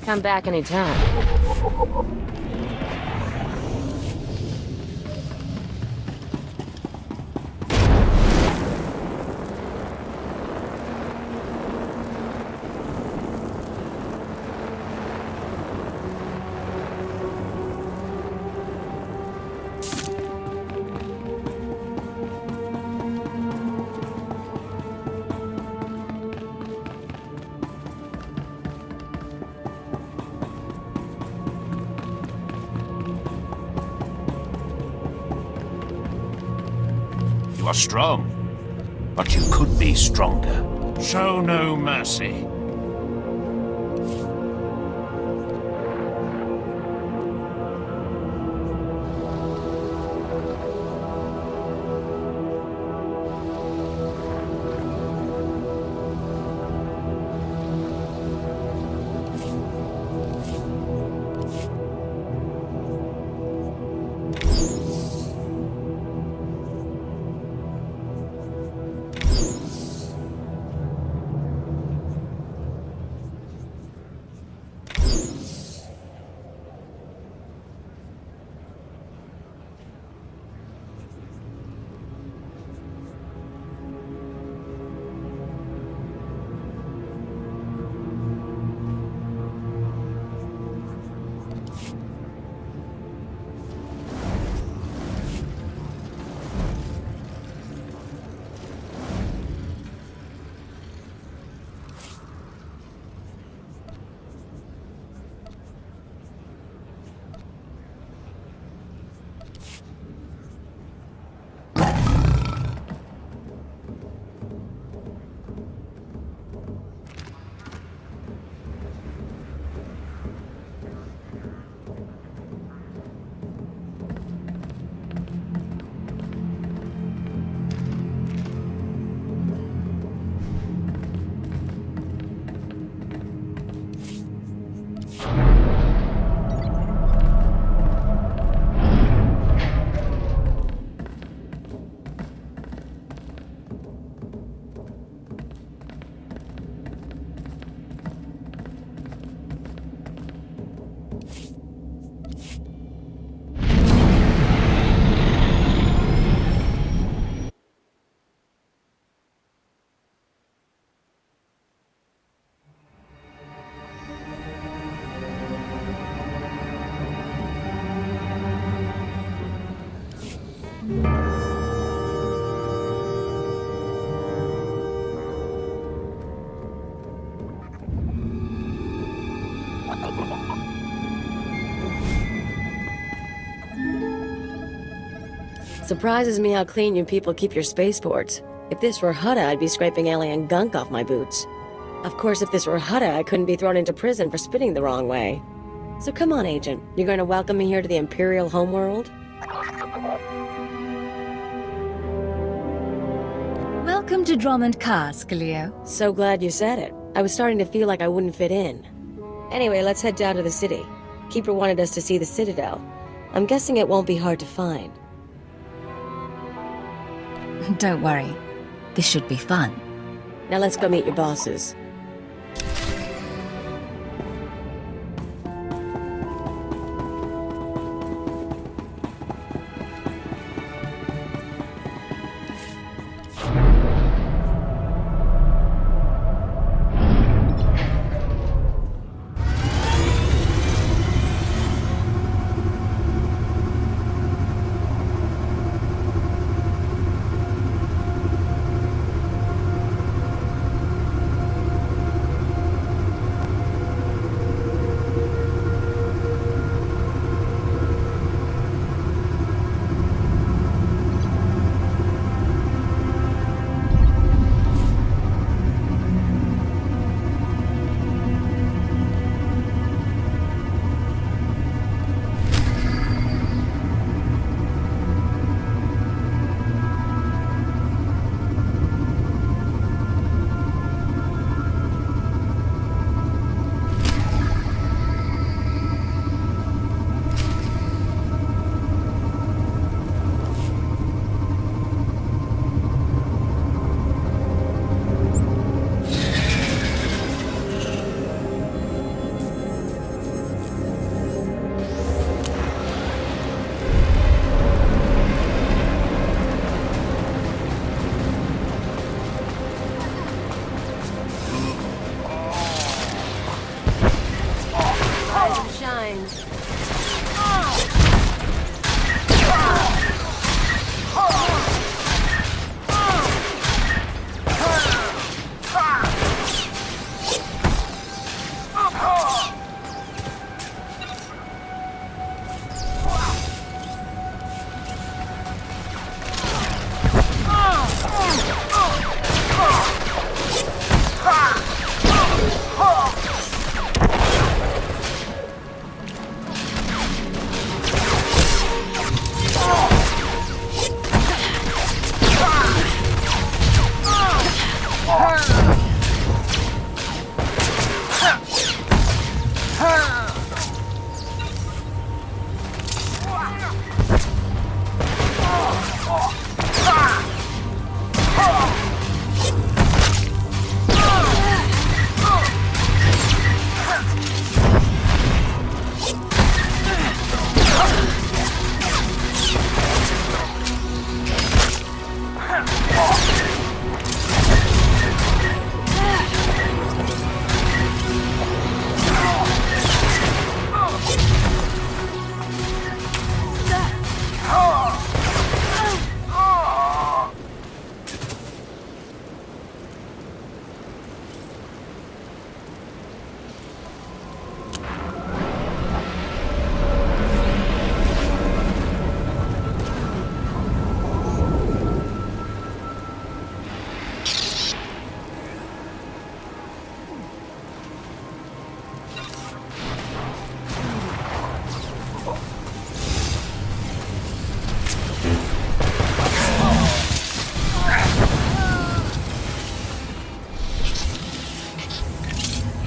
Come back anytime. You are strong, but you could be stronger. Show no mercy. Surprises me how clean you people keep your spaceports. If this were Hutta, I'd be scraping alien gunk off my boots. Of course, if this were Hutta, I couldn't be thrown into prison for spitting the wrong way. So come on, Agent. You're going to welcome me here to the Imperial homeworld? Welcome to Dromund Kaas, Cleo. So glad you said it. I was starting to feel like I wouldn't fit in. Anyway, let's head down to the city. Keeper wanted us to see the Citadel. I'm guessing it won't be hard to find. Don't worry. This should be fun. Now let's go meet your bosses.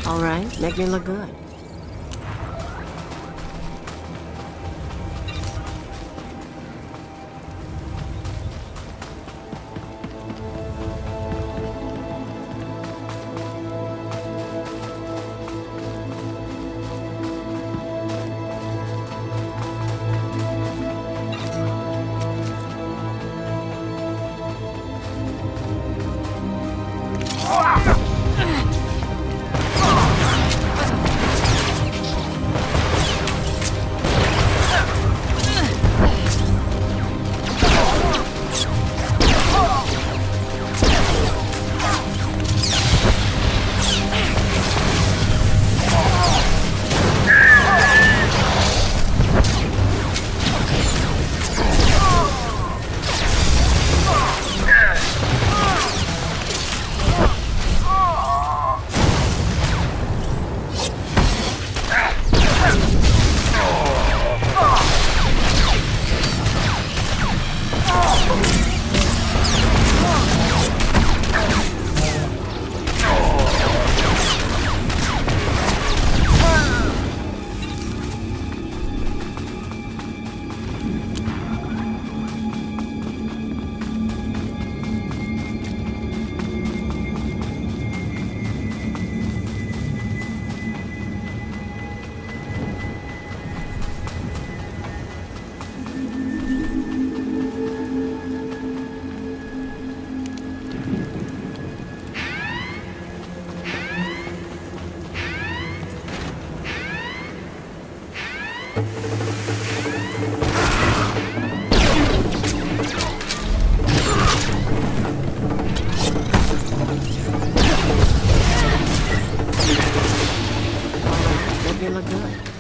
All right, make me look good. look good.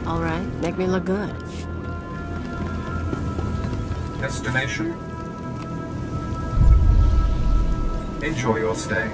All right, make me look good. Destination? Enjoy your stay.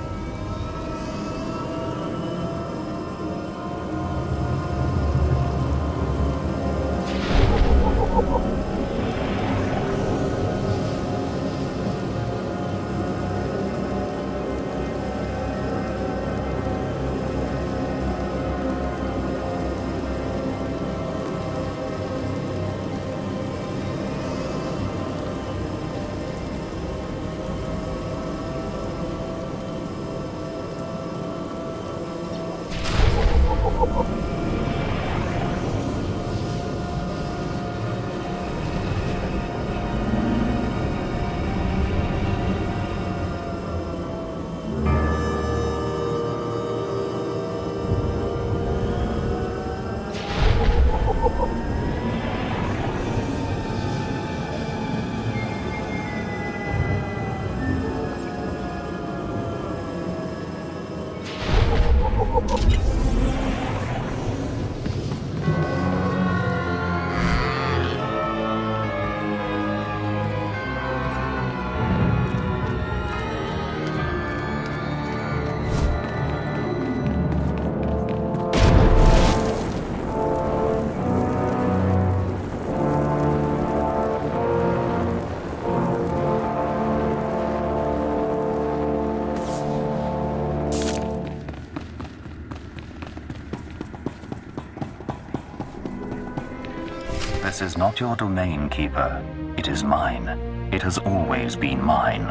This is not your domain, Keeper. It is mine. It has always been mine.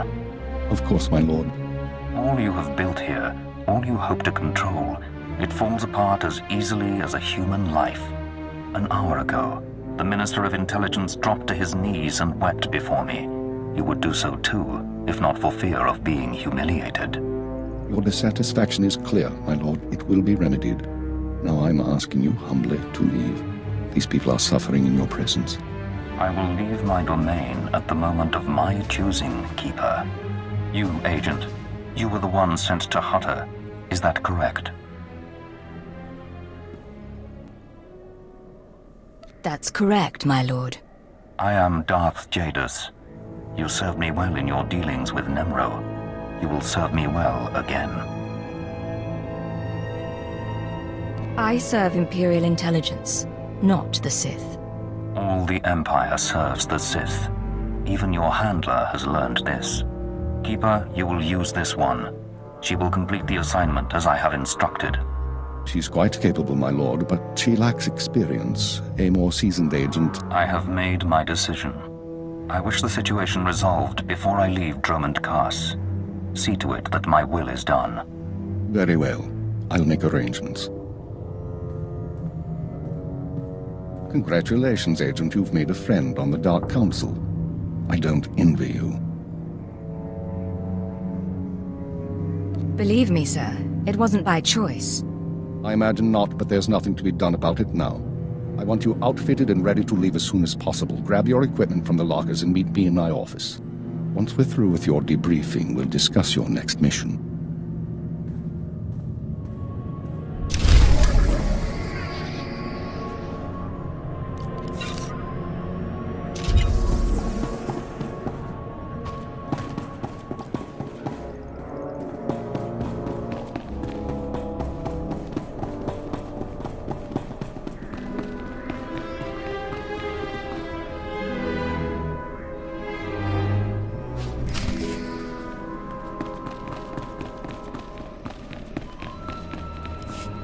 Of course, my lord. All you have built here, all you hope to control, it falls apart as easily as a human life. An hour ago, the Minister of Intelligence dropped to his knees and wept before me. You would do so too, if not for fear of being humiliated. Your dissatisfaction is clear, my lord. It will be remedied. Now I'm asking you humbly to leave. These people are suffering in your presence. I will leave my domain at the moment of my choosing, Keeper. You, Agent, you were the one sent to Hutta. Is that correct? That's correct, my lord. I am Darth Jadus. You served me well in your dealings with Nemro. You will serve me well again. I serve Imperial Intelligence, not the Sith. All the Empire serves the Sith. Even your handler has learned this. Keeper, you will use this one. She will complete the assignment as I have instructed. She's quite capable, my lord, but she lacks experience. A more seasoned agent... I have made my decision. I wish the situation resolved before I leave Dromund Kaas. See to it that my will is done. Very well. I'll make arrangements. Congratulations, Agent. You've made a friend on the Dark Council. I don't envy you. Believe me, sir, it wasn't by choice. I imagine not, but there's nothing to be done about it now. I want you outfitted and ready to leave as soon as possible. Grab your equipment from the lockers and meet me in my office. Once we're through with your debriefing, we'll discuss your next mission.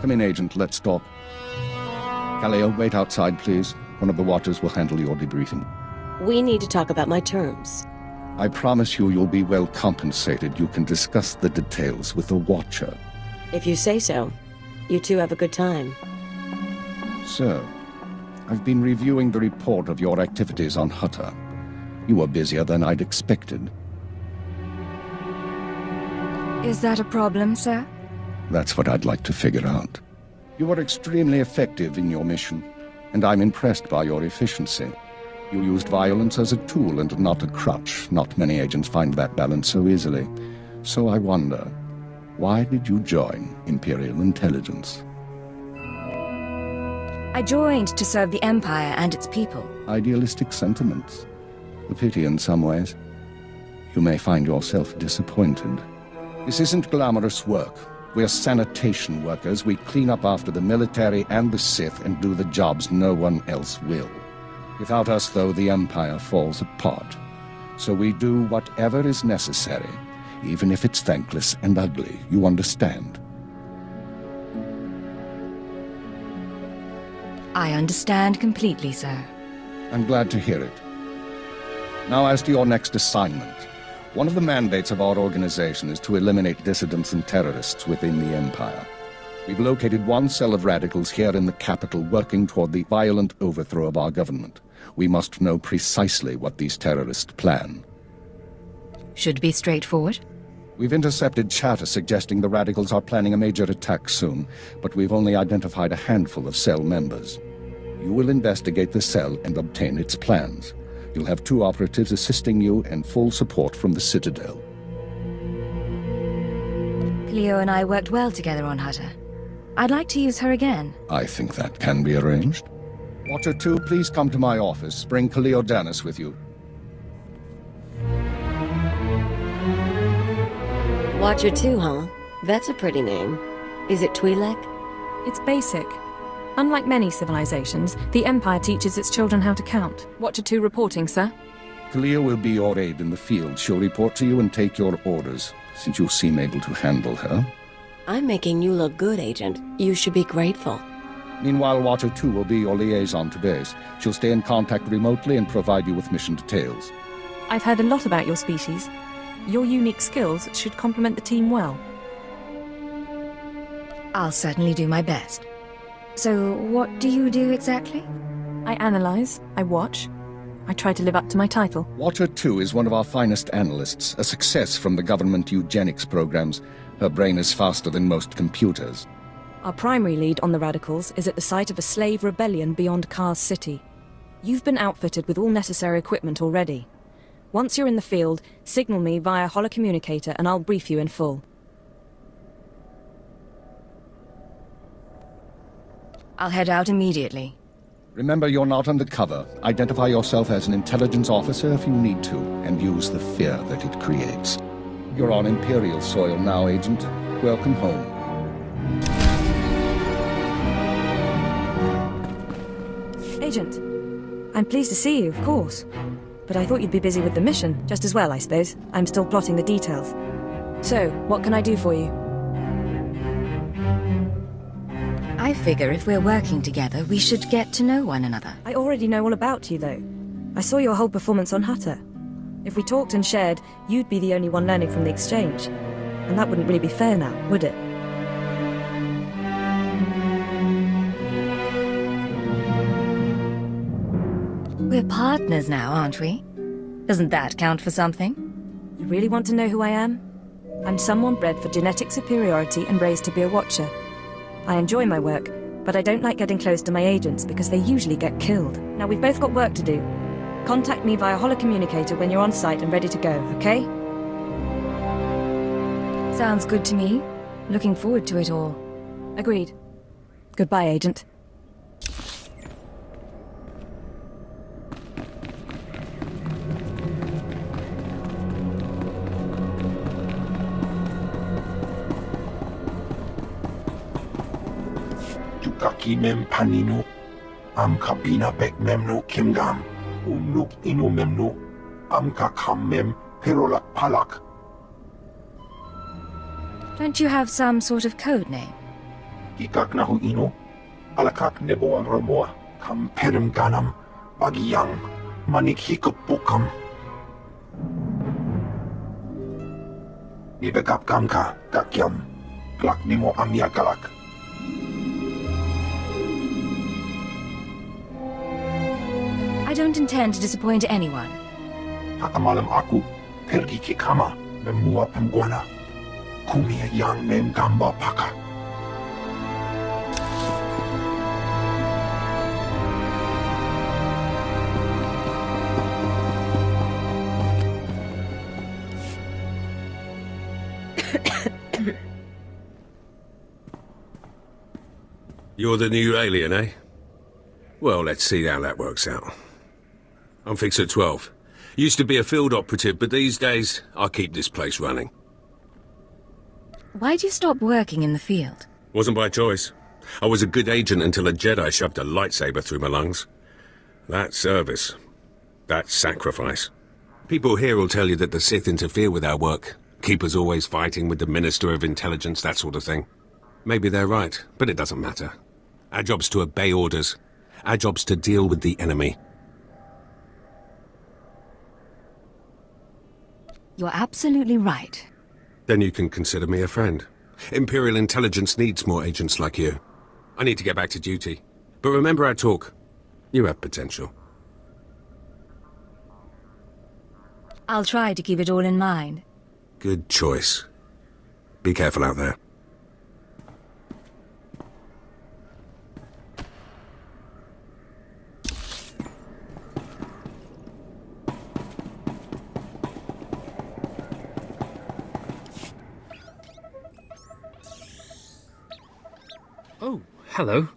Come in, Agent. Let's talk. Kaleo, wait outside, please. One of the Watchers will handle your debriefing. We need to talk about my terms. I promise you'll be well compensated. You can discuss the details with the Watcher. If you say so. You two have a good time. Sir, I've been reviewing the report of your activities on Hutta. You were busier than I'd expected. Is that a problem, sir? That's what I'd like to figure out. You were extremely effective in your mission, and I'm impressed by your efficiency. You used violence as a tool and not a crutch. Not many agents find that balance so easily. So I wonder, why did you join Imperial Intelligence? I joined to serve the Empire and its people. Idealistic sentiments. A pity in some ways. You may find yourself disappointed. This isn't glamorous work. We're sanitation workers. We clean up after the military and the Sith and do the jobs no one else will. Without us, though, the Empire falls apart. So we do whatever is necessary, even if it's thankless and ugly. You understand? I understand completely, sir. I'm glad to hear it. Now, as to your next assignment. One of the mandates of our organization is to eliminate dissidents and terrorists within the Empire. We've located one cell of radicals here in the capital working toward the violent overthrow of our government. We must know precisely what these terrorists plan. Should be straightforward. We've intercepted chatter suggesting the radicals are planning a major attack soon, but we've only identified a handful of cell members. You will investigate the cell and obtain its plans. You'll have 2 operatives assisting you and full support from the Citadel. Cleo and I worked well together on Hutta. I'd like to use her again. I think that can be arranged. Watcher 2, please come to my office. Bring Cleo Danis with you. Watcher 2, huh? That's a pretty name. Is it Twi'lek? It's basic. Unlike many civilizations, the Empire teaches its children how to count. Watcher 2 reporting, sir. Cleo will be your aide in the field. She'll report to you and take your orders, since you seem able to handle her. I'm making you look good, Agent. You should be grateful. Meanwhile, Watcher 2 will be your liaison to base. She'll stay in contact remotely and provide you with mission details. I've heard a lot about your species. Your unique skills should complement the team well. I'll certainly do my best. So, what do you do exactly? I analyze, I watch, I try to live up to my title. Watcher 2 is one of our finest analysts, a success from the government eugenics programs. Her brain is faster than most computers. Our primary lead on the radicals is at the site of a slave rebellion beyond Kaas City. You've been outfitted with all necessary equipment already. Once you're in the field, signal me via holocommunicator and I'll brief you in full. I'll head out immediately. Remember, you're not undercover. Identify yourself as an intelligence officer if you need to, and use the fear that it creates. You're on Imperial soil now, Agent. Welcome home. Agent, I'm pleased to see you, of course. But I thought you'd be busy with the mission, just as well, I suppose. I'm still plotting the details. So, what can I do for you? I figure if we're working together, we should get to know one another. I already know all about you, though. I saw your whole performance on Hutta. If we talked and shared, you'd be the only one learning from the exchange. And that wouldn't really be fair now, would it? We're partners now, aren't we? Doesn't that count for something? You really want to know who I am? I'm someone bred for genetic superiority and raised to be a watcher. I enjoy my work, but I don't like getting close to my agents because they usually get killed. Now, we've both got work to do. Contact me via holocommunicator when you're on site and ready to go, okay? Sounds good to me. Looking forward to it all. Agreed. Goodbye, Agent. Mem panino, am kabina bek memno kimgam, nuk ino memno, am kakam mem perolak palak. Don't you have some sort of code name? Ikak nahu ino, alakak nebo ang ramoa, kam perim ganam, bagiyang, manik hikapukam. Nibegap gamka, gakyam, glak nimo amya galak. I don't intend to disappoint anyone. Hakamalam aku, pergi ke kama, memua pemguana. Kumia yang mem gamba paka. You're the new alien, eh? Well, let's see how that works out. I'm fixed at 12. Used to be a field operative, but these days, I keep this place running. Why'd you stop working in the field? Wasn't by choice. I was a good agent until a Jedi shoved a lightsaber through my lungs. That's service. That's sacrifice. People here will tell you that the Sith interfere with our work. Keep us always fighting with the Minister of Intelligence, that sort of thing. Maybe they're right, but it doesn't matter. Our job's to obey orders. Our job's to deal with the enemy. You're absolutely right. Then you can consider me a friend. Imperial Intelligence needs more agents like you. I need to get back to duty. But remember our talk. You have potential. I'll try to keep it all in mind. Good choice. Be careful out there. Oh, hello.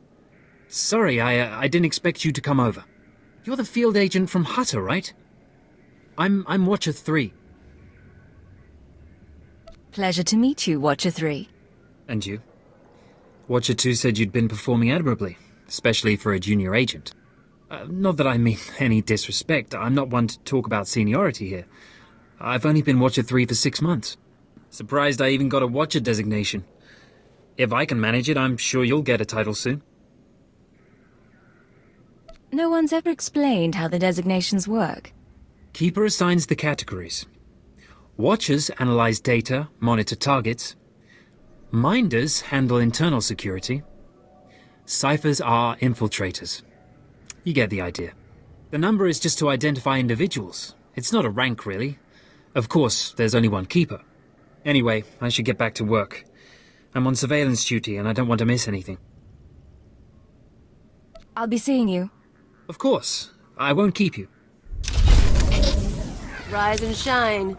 Sorry, I didn't expect you to come over. You're the field agent from Hutta, right? I'm Watcher 3. Pleasure to meet you, Watcher 3. And you? Watcher 2 said you'd been performing admirably, especially for a junior agent. Not that I mean any disrespect, I'm not one to talk about seniority here. I've only been Watcher 3 for 6 months. Surprised I even got a Watcher designation. If I can manage it, I'm sure you'll get a title soon. No one's ever explained how the designations work. Keeper assigns the categories. Watchers analyze data, monitor targets. Minders handle internal security. Ciphers are infiltrators. You get the idea. The number is just to identify individuals. It's not a rank, really. Of course, there's only one keeper. Anyway, I should get back to work. I'm on surveillance duty and I don't want to miss anything. I'll be seeing you. Of course. I won't keep you. Rise and shine.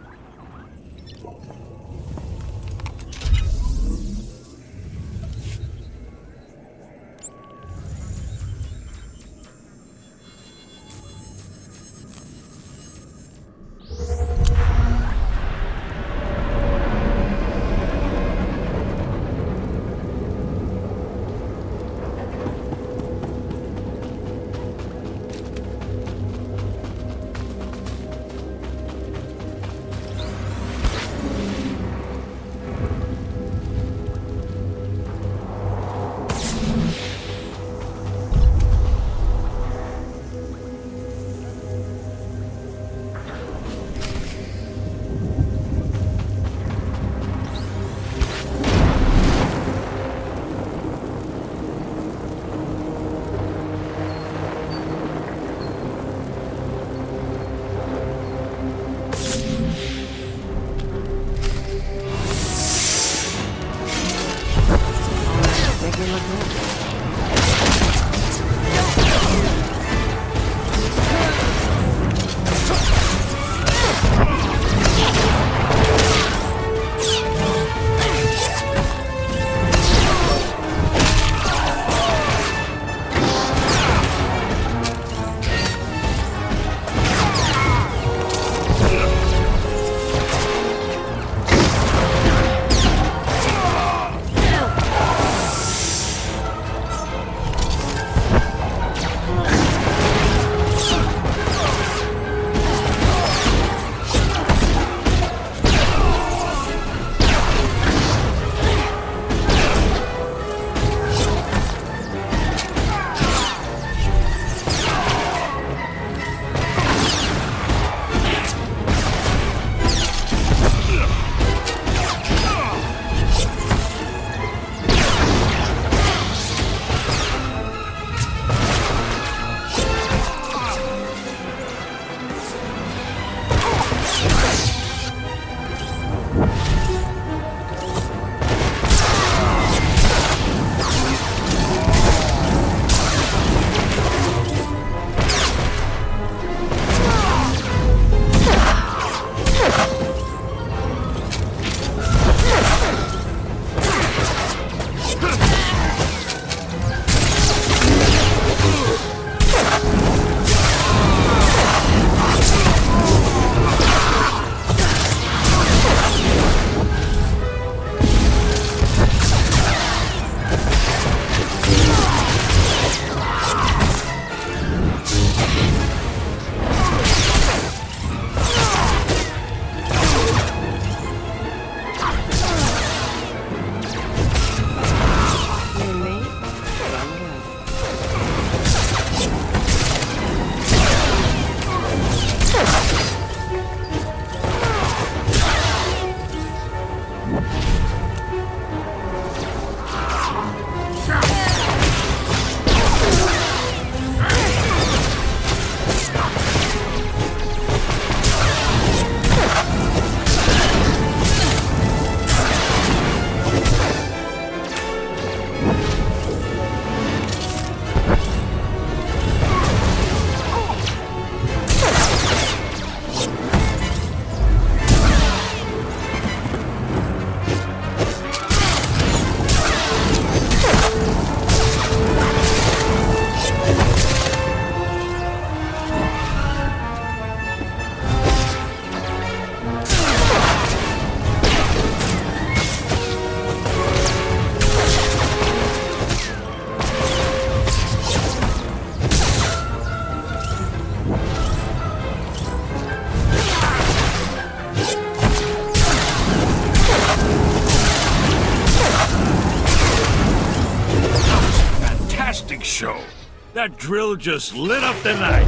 That drill just lit up the night.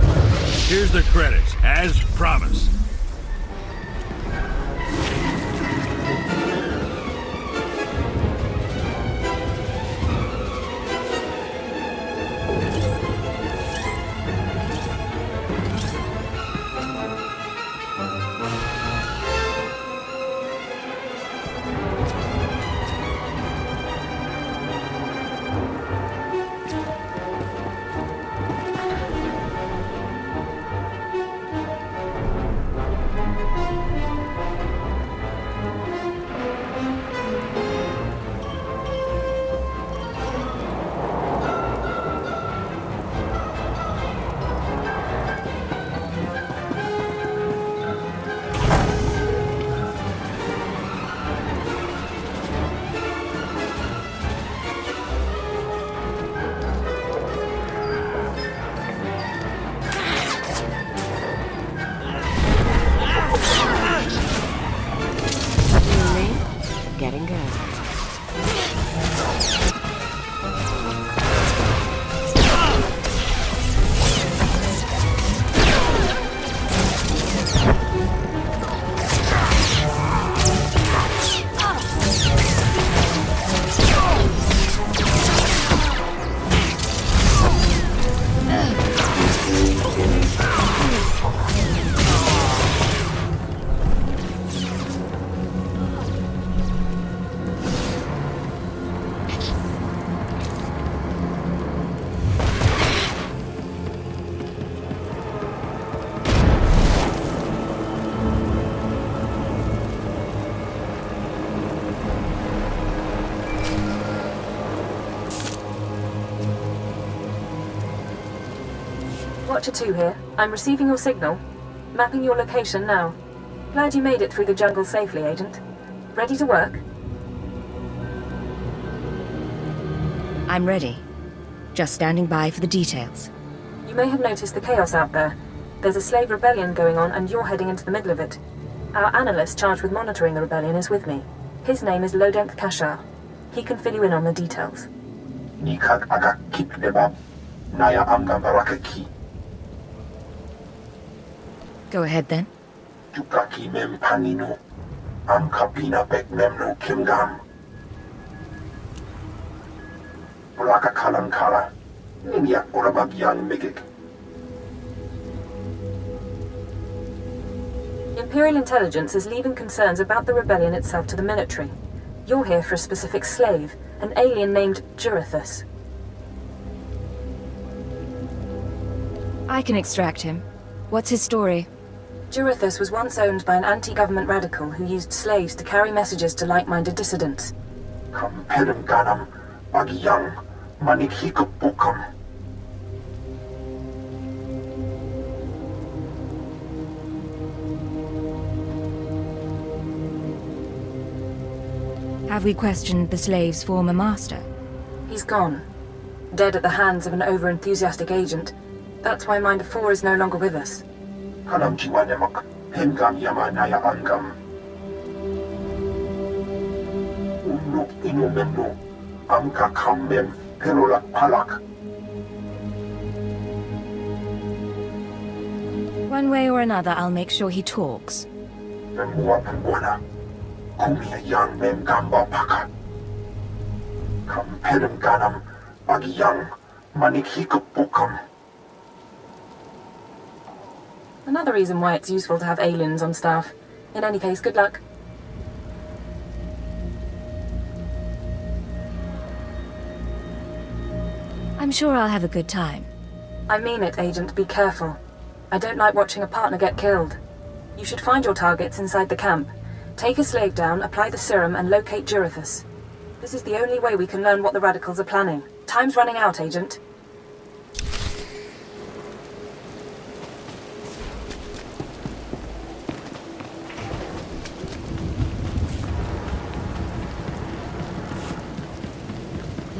Here's the credits, as promised. Getting good. Watcher 2 here. I'm receiving your signal. Mapping your location now. Glad you made it through the jungle safely, Agent. Ready to work? I'm ready. Just standing by for the details. You may have noticed the chaos out there. There's a slave rebellion going on and you're heading into the middle of it. Our analyst charged with monitoring the rebellion is with me. His name is Lodenth Kashar. He can fill you in on the details. Go ahead then. Imperial Intelligence is leaving concerns about the rebellion itself to the military. You're here for a specific slave, an alien named Jurithus. I can extract him. What's his story? Jurithus was once owned by an anti-government radical who used slaves to carry messages to like-minded dissidents. Have we questioned the slave's former master? He's gone. Dead at the hands of an over-enthusiastic agent. That's why Minder 4 is no longer with us. One way or another, I'll make sure he talks. Another reason why it's useful to have aliens on staff. In any case, good luck. I'm sure I'll have a good time. I mean it, Agent. Be careful. I don't like watching a partner get killed. You should find your targets inside the camp. Take a slave down, apply the serum, and locate Jurithus. This is the only way we can learn what the radicals are planning. Time's running out, Agent.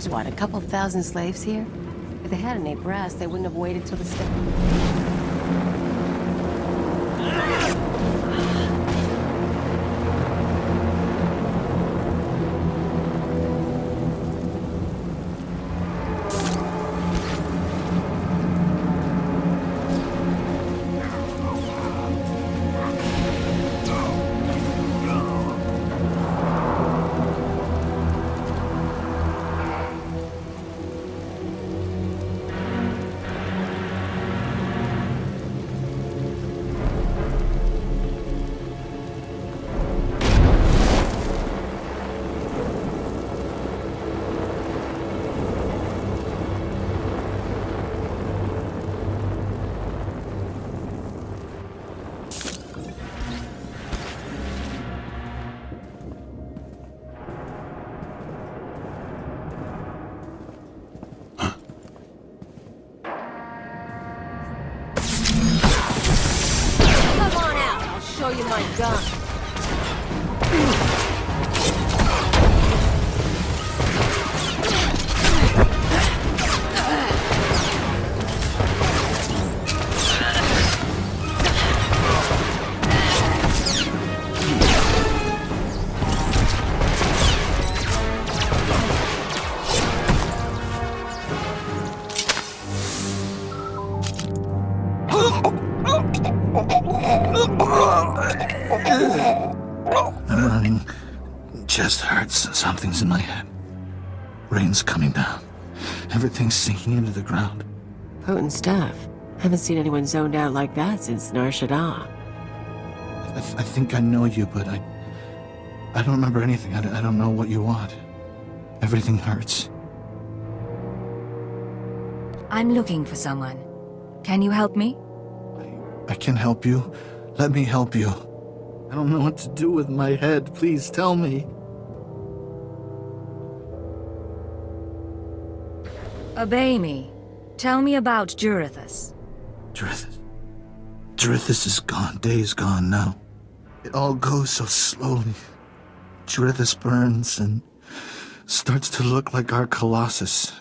There's what, a couple thousand slaves here? If they had any brass, they wouldn't have waited till the step. show you my gun. I'm running. Chest hurts. Something's in my head. Rain's coming down. Everything's sinking into the ground. Potent stuff. Haven't seen anyone zoned out like that since Nar Shaddaa. I think I know you, but I don't remember anything. I don't know what you want. Everything hurts. I'm looking for someone. Can you help me? I can help you. Let me help you. I don't know what to do with my head. Please tell me. Obey me. Tell me about Jurithus. Jurithus is gone. Day's gone now. It all goes so slowly. Jurithus burns and starts to look like our Colossus.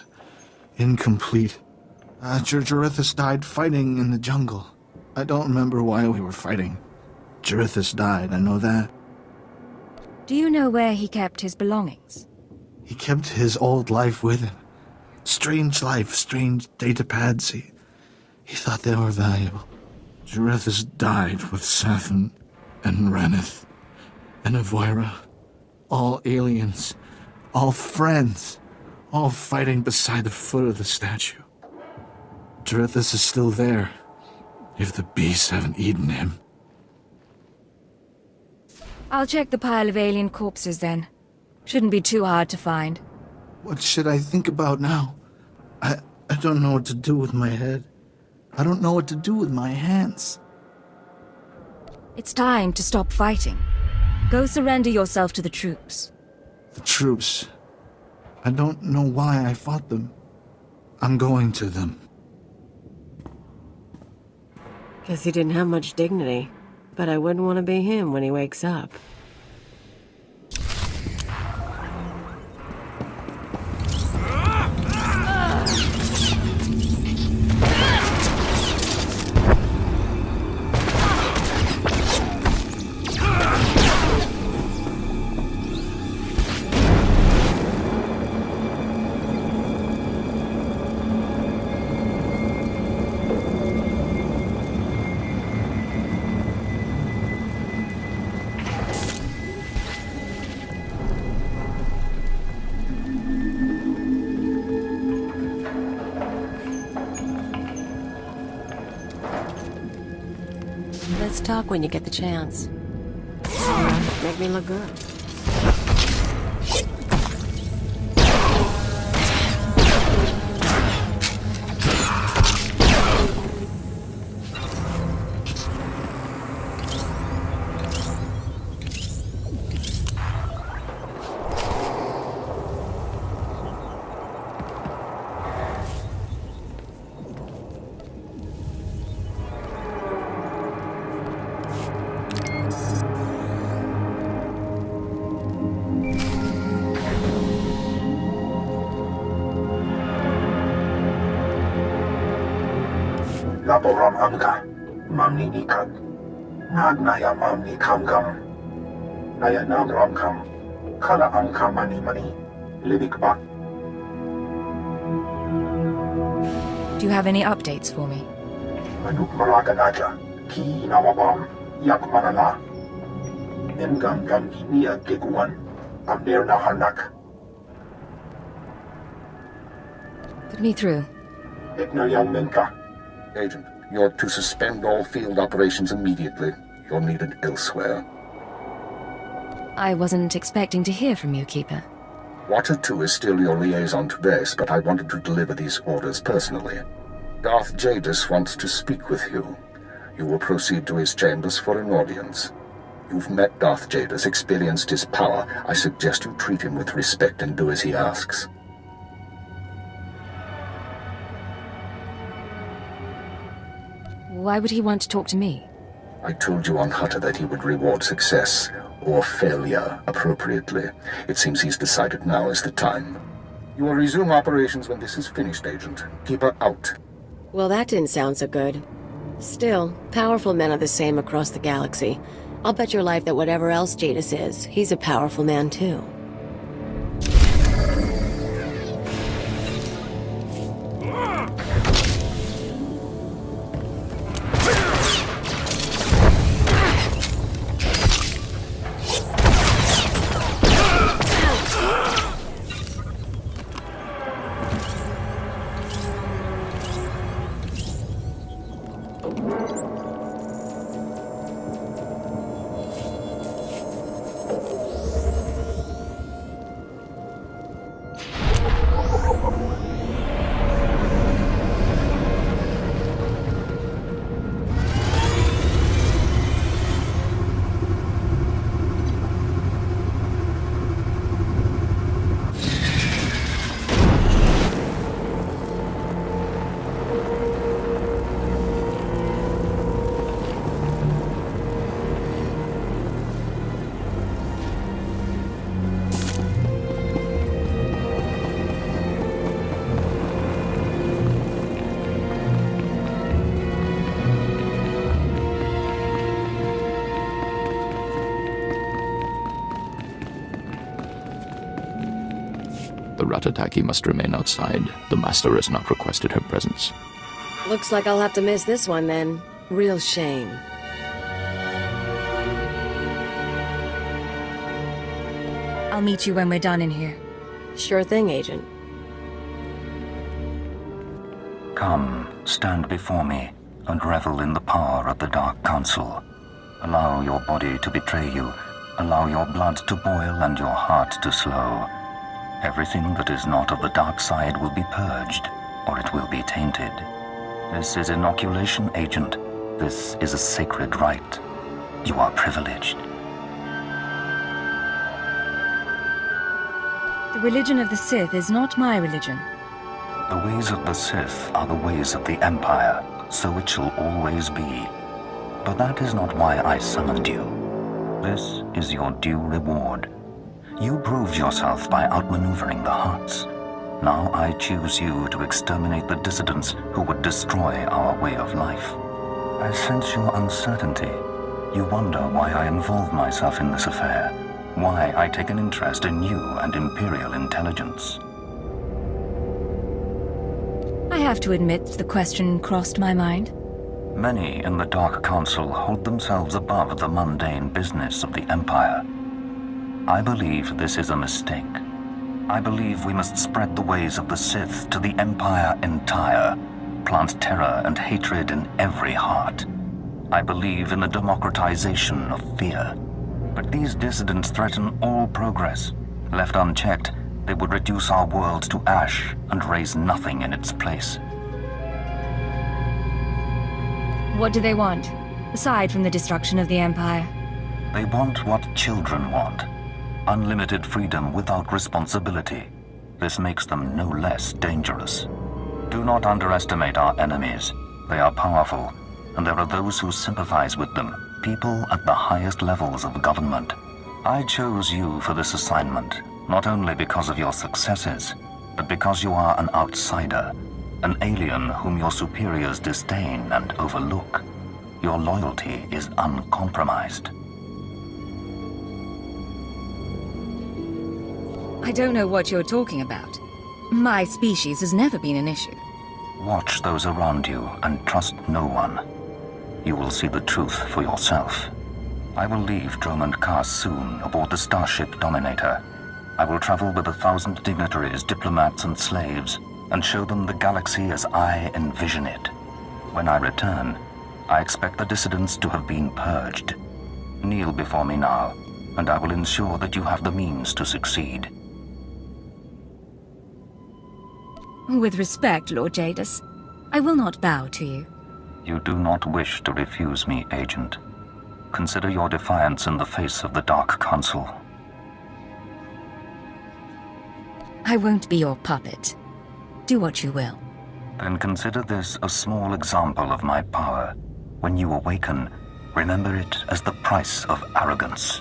Incomplete. Jurithus died fighting in the jungle. I don't remember why we were fighting. Jurithus died, I know that. Do you know where he kept his belongings? He kept his old life with him. Strange life, strange data pads. He thought they were valuable. Jurithus died with Sathan and Ranith and Avoira. All aliens, all friends, all fighting beside the foot of the statue. Jurithus is still there, if the beasts haven't eaten him. I'll check the pile of alien corpses then. Shouldn't be too hard to find. What should I think about now? I don't know what to do with my head. I don't know what to do with my hands. It's time to stop fighting. Go surrender yourself to the troops. The troops. I don't know why I fought them. I'm going to them. Guess he didn't have much dignity. But I wouldn't want to be him when he wakes up. Let's talk when you get the chance. Make me look good. Laboram amka, mamni nikad, nagnaya mamni kamgam, naya nagram kam, kala amka mani libikba. Do you have any updates for me? Manuk maraganaja, ki nawabam, yak manala. Nemgam gam niya geguan, amner na hanak. Put me through. Etna yang menka. Agent, you're to suspend all field operations immediately. You're needed elsewhere. I wasn't expecting to hear from you, Keeper. Watcher 2 is still your liaison to base, but I wanted to deliver these orders personally. Darth Jadis wants to speak with you. You will proceed to his chambers for an audience. You've met Darth Jadis, experienced his power. I suggest you treat him with respect and do as he asks. Why would he want to talk to me? I told you on Hutta that he would reward success, or failure, appropriately. It seems he's decided now is the time. You will resume operations when this is finished, Agent. Keep her out. Well, that didn't sound so good. Still, powerful men are the same across the galaxy. I'll bet your life that whatever else Jadis is, he's a powerful man too. The Ratataki must remain outside. The Master has not requested her presence. Looks like I'll have to miss this one then. Real shame. I'll meet you when we're done in here. Sure thing, Agent. Come, stand before me, and revel in the power of the Dark Council. Allow your body to betray you. Allow your blood to boil and your heart to slow. Everything that is not of the dark side will be purged, or it will be tainted. This is inoculation, Agent. This is a sacred rite. You are privileged. The religion of the Sith is not my religion. The ways of the Sith are the ways of the Empire, so it shall always be. But that is not why I summoned you. This is your due reward. You proved yourself by outmaneuvering the Hutts. Now I choose you to exterminate the dissidents who would destroy our way of life. I sense your uncertainty. You wonder why I involve myself in this affair, why I take an interest in you and Imperial intelligence. I have to admit the question crossed my mind. Many in the Dark Council hold themselves above the mundane business of the Empire. I believe this is a mistake. I believe we must spread the ways of the Sith to the Empire entire, plant terror and hatred in every heart. I believe in the democratization of fear. But these dissidents threaten all progress. Left unchecked, they would reduce our world to ash and raise nothing in its place. What do they want, aside from the destruction of the Empire? They want what children want. Unlimited freedom without responsibility. This makes them no less dangerous. Do not underestimate our enemies. They are powerful, and there are those who sympathize with them, people at the highest levels of government. I chose you for this assignment, not only because of your successes, but because you are an outsider, an alien whom your superiors disdain and overlook. Your loyalty is uncompromised. I don't know what you're talking about. My species has never been an issue. Watch those around you and trust no one. You will see the truth for yourself. I will leave Dromund Kaas soon aboard the starship Dominator. I will travel with 1,000 dignitaries, diplomats, and slaves, and show them the galaxy as I envision it. When I return, I expect the dissidents to have been purged. Kneel before me now, and I will ensure that you have the means to succeed. With respect, Lord Jadis, I will not bow to you. You do not wish to refuse me, Agent. Consider your defiance in the face of the Dark Council. I won't be your puppet. Do what you will. Then consider this a small example of my power. When you awaken, Remember it as the price of arrogance.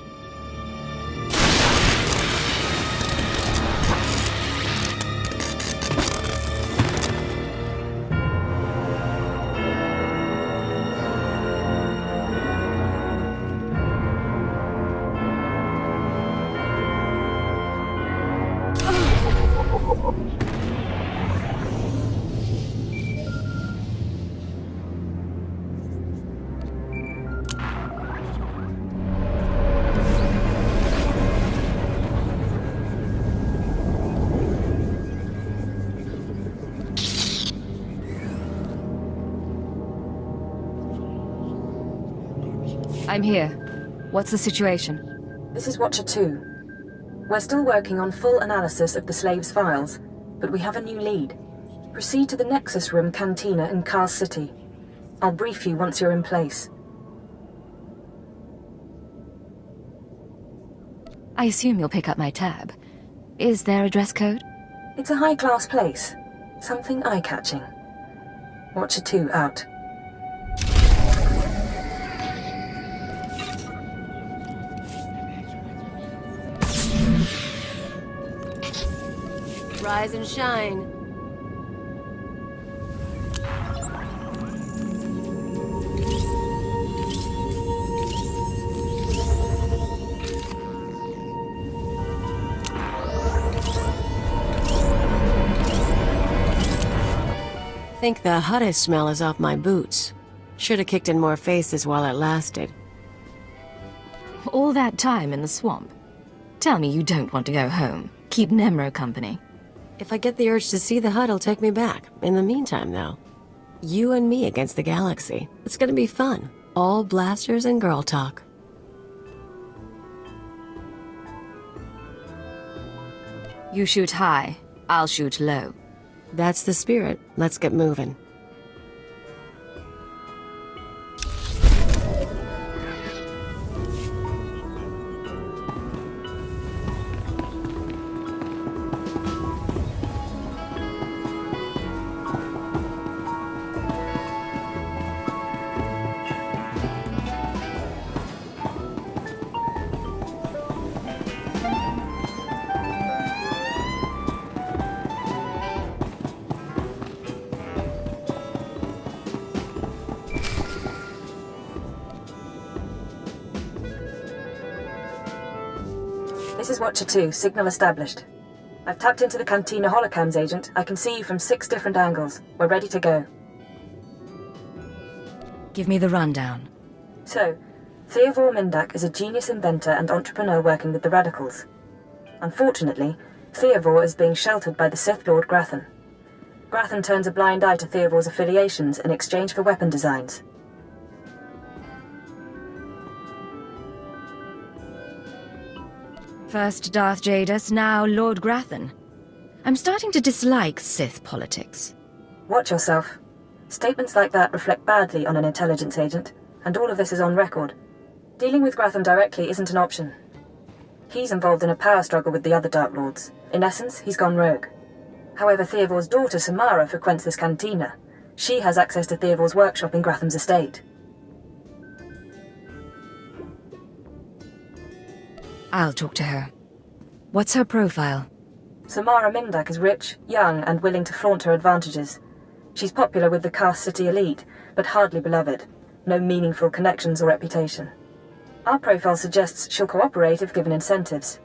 I'm here. What's the situation? This is Watcher 2. We're still working on full analysis of the slaves' files, but we have a new lead. Proceed to the Nexus Room Cantina in Kaas City. I'll brief you once you're in place. I assume you'll pick up my tab. Is there a dress code? It's a high-class place. Something eye-catching. Watcher 2 out. Rise and shine. Think the Hutta smell is off my boots. Should have kicked in more faces while it lasted. All that time in the swamp. Tell me you don't want to go home. Keep Nemro company. If I get the urge to see the Hut, it'll take me back. In the meantime, though, you and me against the galaxy. It's gonna be fun. All blasters and girl talk. You shoot high, I'll shoot low. That's the spirit. Let's get moving. This is Watcher 2, signal established. I've tapped into the Cantina holocams, Agent. I can see you from 6 different angles. We're ready to go. Give me the rundown. So, Theodore Mindak is a genius inventor and entrepreneur working with the Radicals. Unfortunately, Theodore is being sheltered by the Sith Lord Grathan. Grathan turns a blind eye to Theodore's affiliations in exchange for weapon designs. First Darth Jadus, now Lord Grathan. I'm starting to dislike Sith politics. Watch yourself. Statements like that reflect badly on an intelligence agent, and all of this is on record. Dealing with Grathan directly isn't an option. He's involved in a power struggle with the other Dark Lords. In essence, he's gone rogue. However, Theodore's daughter Samara frequents this cantina. She has access to Theodore's workshop in Grathan's estate. I'll talk to her. What's her profile? Samara Mindak is rich, young, and willing to flaunt her advantages. She's popular with the Kaas City elite, but hardly beloved. No meaningful connections or reputation. Our profile suggests she'll cooperate if given incentives.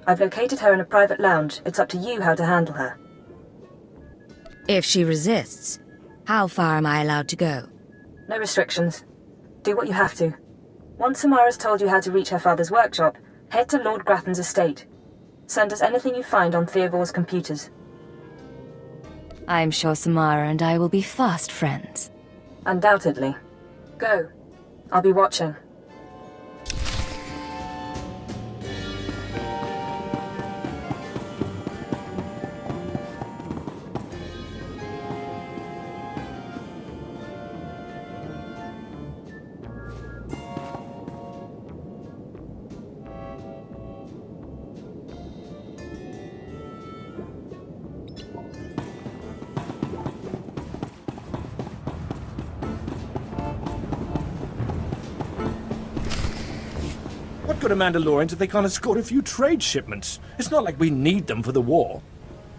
I've located her in a private lounge. It's up to you how to handle her. If she resists, how far am I allowed to go? No restrictions. Do what you have to. Once Samara's told you how to reach her father's workshop, head to Lord Grathan's estate. Send us anything you find on Theodore's computers. I'm sure Samara and I will be fast friends. Undoubtedly. Go. I'll be watching. What good are Mandalorians if they can't escort a few trade shipments? It's not like we need them for the war.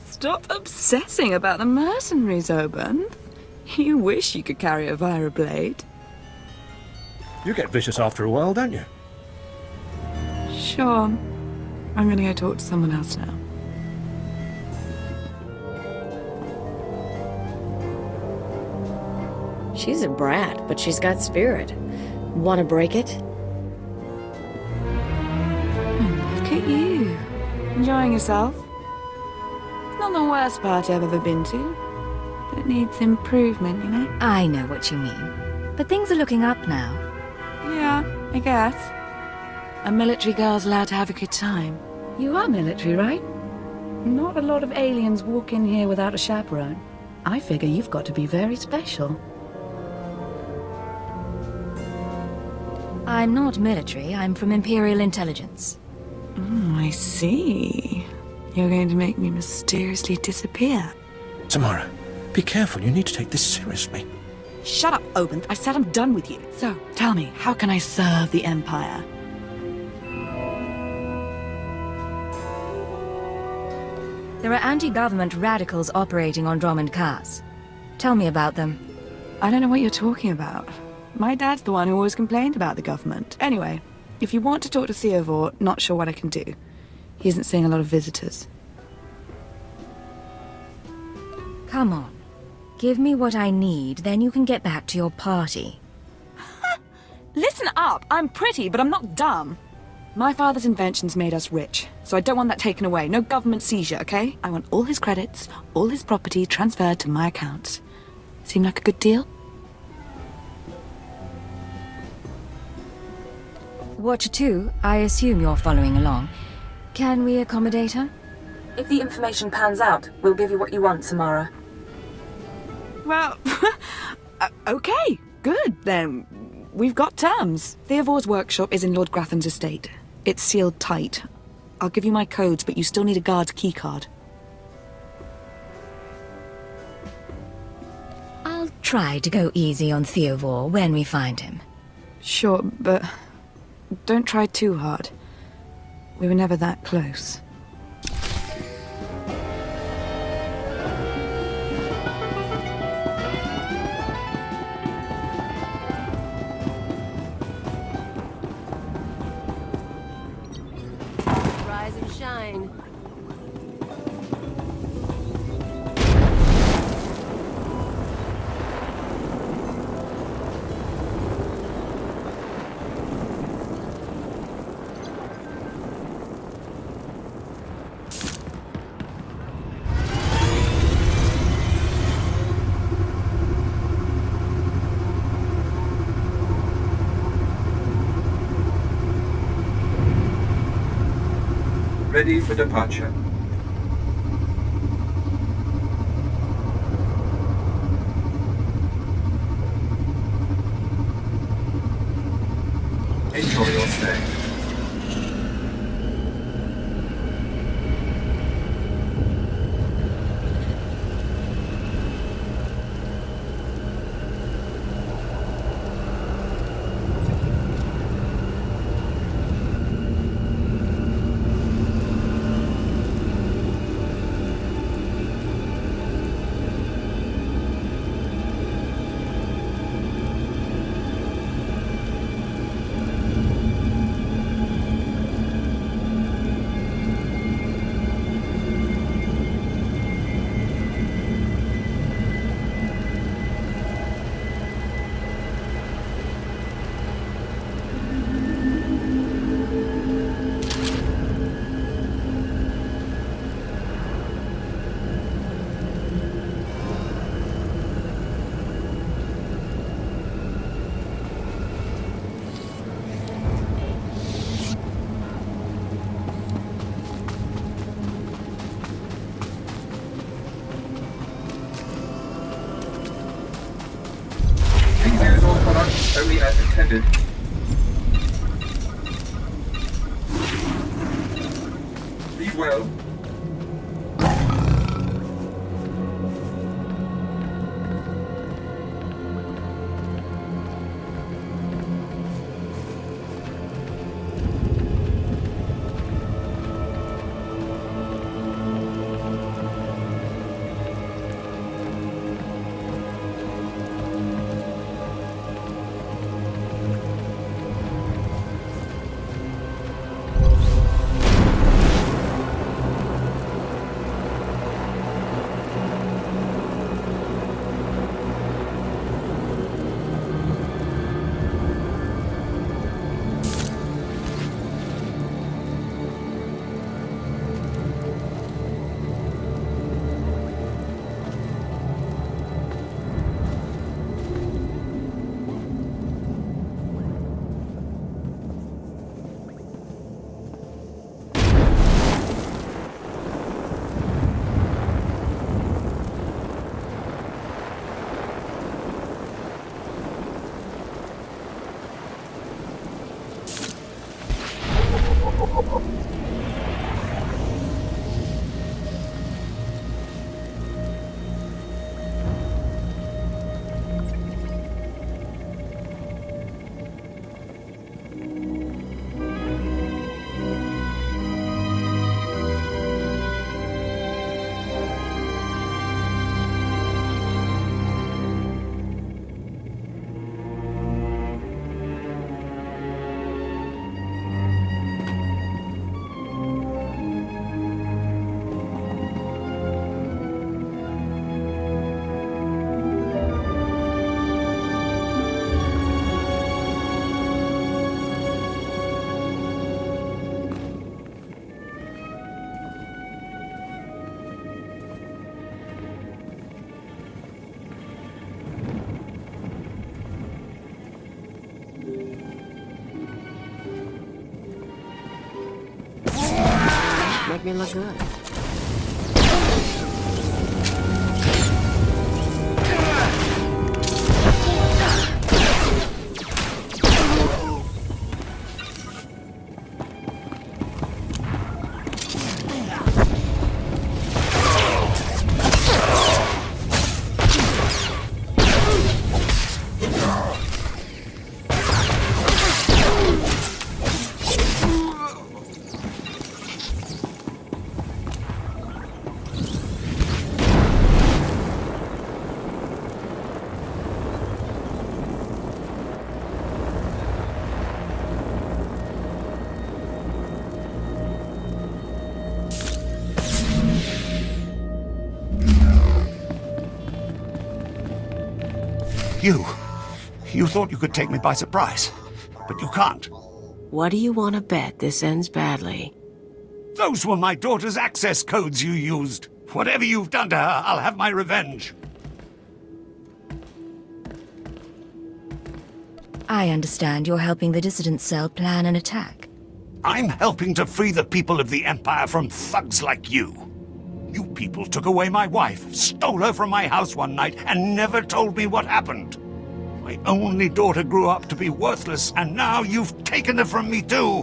Stop obsessing about the mercenaries, Oban. You wish you could carry a Vira blade. You get vicious after a while, don't you? Sure. I'm gonna go talk to someone else now. She's a brat, but she's got spirit. Want to break it? Look at you. Enjoying yourself? It's not the worst party I've ever been to. But it needs improvement, you know? I know what you mean. But things are looking up now. Yeah, I guess. A military girl's allowed to have a good time. You are military, right? Not a lot of aliens walk in here without a chaperone. I figure you've got to be very special. I'm not military, I'm from Imperial Intelligence. I see. You're going to make me mysteriously disappear. Samara, be careful. You need to take this seriously. Shut up, Oban. I said I'm done with you. So, tell me, how can I serve the Empire? There are anti-government radicals operating on Dromund Kaas. Tell me about them. I don't know what you're talking about. My dad's the one who always complained about the government. Anyway, if you want to talk to SWTOR, not sure what I can do. He isn't seeing a lot of visitors. Come on. Give me what I need, then you can get back to your party. Listen up! I'm pretty, but I'm not dumb. My father's inventions made us rich, so I don't want that taken away. No government seizure, okay? I want all his credits, all his property transferred to my accounts. Seem like a good deal? Watcher 2, I assume you're following along. Can we accommodate her? If the information pans out, we'll give you what you want, Samara. Well, okay, good, then. We've got terms. SWTOR's workshop is in Lord Gratham's estate. It's sealed tight. I'll give you my codes, but you still need a guard's keycard. I'll try to go easy on SWTOR when we find him. Sure, but don't try too hard. We were never that close. Rise and shine. Ready for departure. Enjoy your stay. Only as intended. Leave well. make me look good. You thought you could take me by surprise, but you can't. What do you want to bet this ends badly? Those were my daughter's access codes you used. Whatever you've done to her, I'll have my revenge. I understand you're helping the dissident cell plan an attack. I'm helping to free the people of the Empire from thugs like you. You people took away my wife, stole her from my house one night, and never told me what happened. My only daughter grew up to be worthless, and now you've taken her from me too.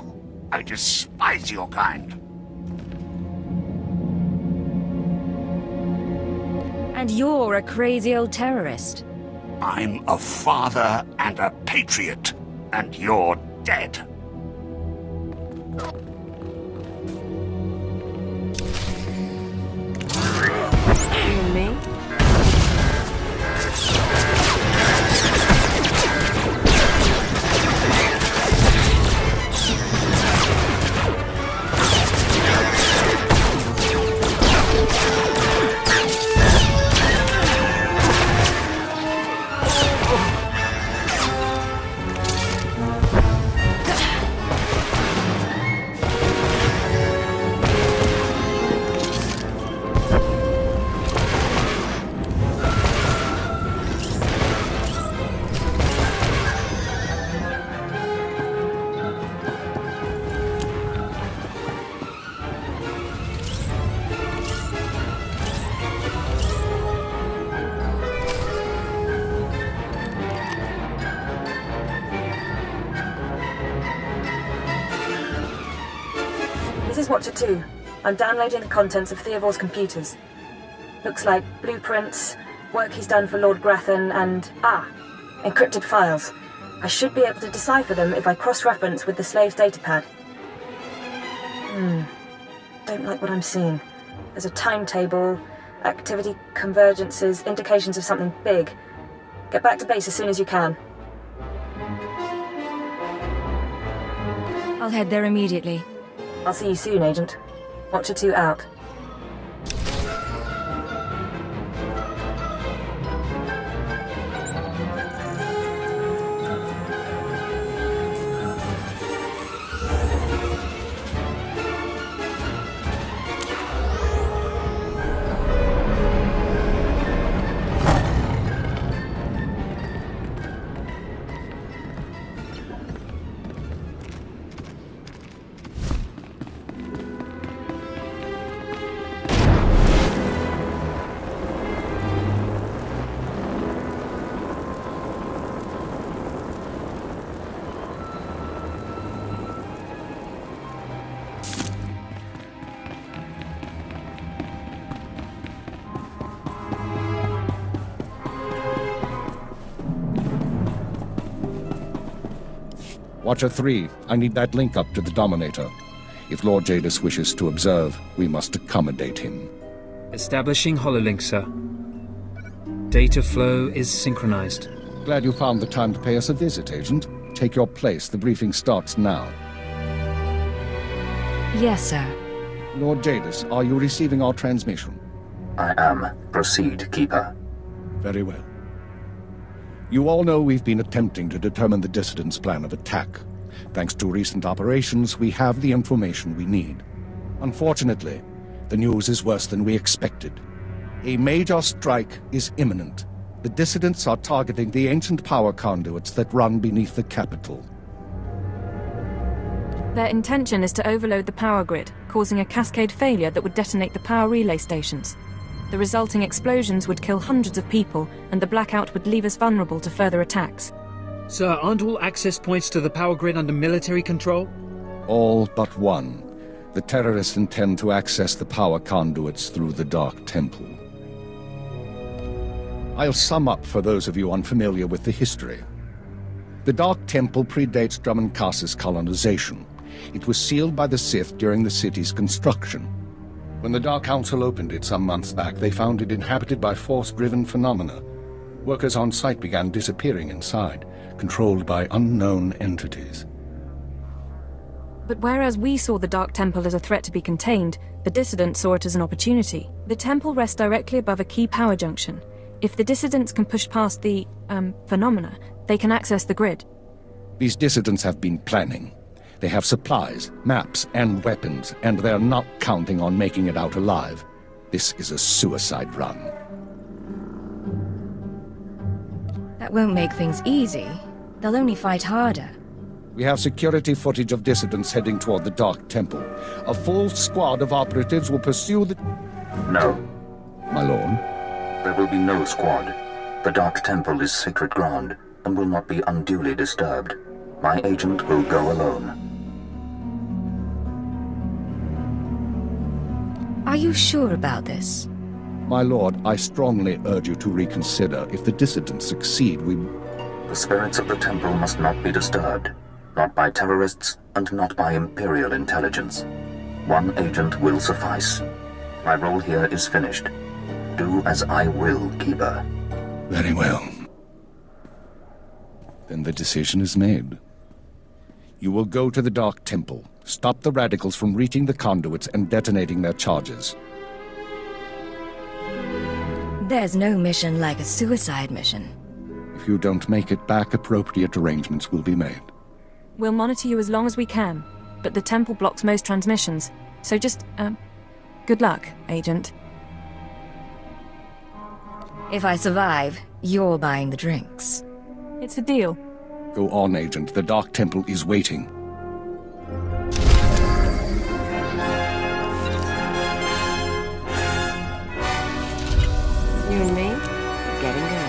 I despise your kind. And you're a crazy old terrorist. I'm a father and a patriot, and you're dead. You me? This is Watcher 2. I'm downloading the contents of Theovor's computers. Looks like blueprints, work he's done for Lord Grathan, and encrypted files. I should be able to decipher them if I cross-reference with the slave's datapad. Don't like what I'm seeing. There's a timetable, activity convergences, indications of something big. Get back to base as soon as you can. I'll head there immediately. I'll see you soon, Agent. Watcher 2 out. Watcher 3, I need that link up to the Dominator. If Lord Jadis wishes to observe, we must accommodate him. Establishing hololink, sir. Data flow is synchronized. Glad you found the time to pay us a visit, Agent. Take your place. The briefing starts now. Yes, sir. Lord Jadis, are you receiving our transmission? I am. Proceed, Keeper. Very well. You all know we've been attempting to determine the dissidents' plan of attack. Thanks to recent operations, we have the information we need. Unfortunately, the news is worse than we expected. A major strike is imminent. The dissidents are targeting the ancient power conduits that run beneath the capital. Their intention is to overload the power grid, causing a cascade failure that would detonate the power relay stations. The resulting explosions would kill hundreds of people, and the blackout would leave us vulnerable to further attacks. Sir, aren't all access points to the power grid under military control? All but one. The terrorists intend to access the power conduits through the Dark Temple. I'll sum up for those of you unfamiliar with the history. The Dark Temple predates Dromund Kaas's colonization. It was sealed by the Sith during the city's construction. When the Dark Council opened it some months back, they found it inhabited by force-driven phenomena. Workers on site began disappearing inside, controlled by unknown entities. But whereas we saw the Dark Temple as a threat to be contained, the dissidents saw it as an opportunity. The temple rests directly above a key power junction. If the dissidents can push past the, phenomena, they can access the grid. These dissidents have been planning. They have supplies, maps, and weapons, and they're not counting on making it out alive. This is a suicide run. That won't make things easy. They'll only fight harder. We have security footage of dissidents heading toward the Dark Temple. A full squad of operatives will pursue the... No. My lord? There will be no squad. The Dark Temple is sacred ground and will not be unduly disturbed. My agent will go alone. Are you sure about this? My lord, I strongly urge you to reconsider. If the dissidents succeed, we... The spirits of the temple must not be disturbed. Not by terrorists, and not by Imperial intelligence. One agent will suffice. My role here is finished. Do as I will, Keeper. Very well. Then the decision is made. You will go to the Dark Temple, stop the radicals from reaching the conduits and detonating their charges. There's no mission like a suicide mission. If you don't make it back, appropriate arrangements will be made. We'll monitor you as long as we can, but the temple blocks most transmissions. So just, good luck, Agent. If I survive, you're buying the drinks. It's a deal. Go on, Agent. The Dark Temple is waiting. You and me? Getting good.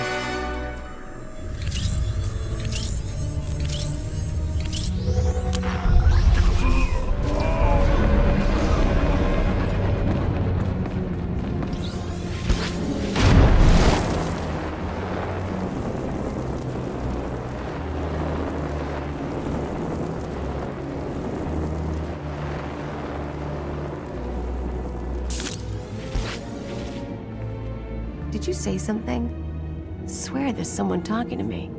Did you say something? I swear there's someone talking to me.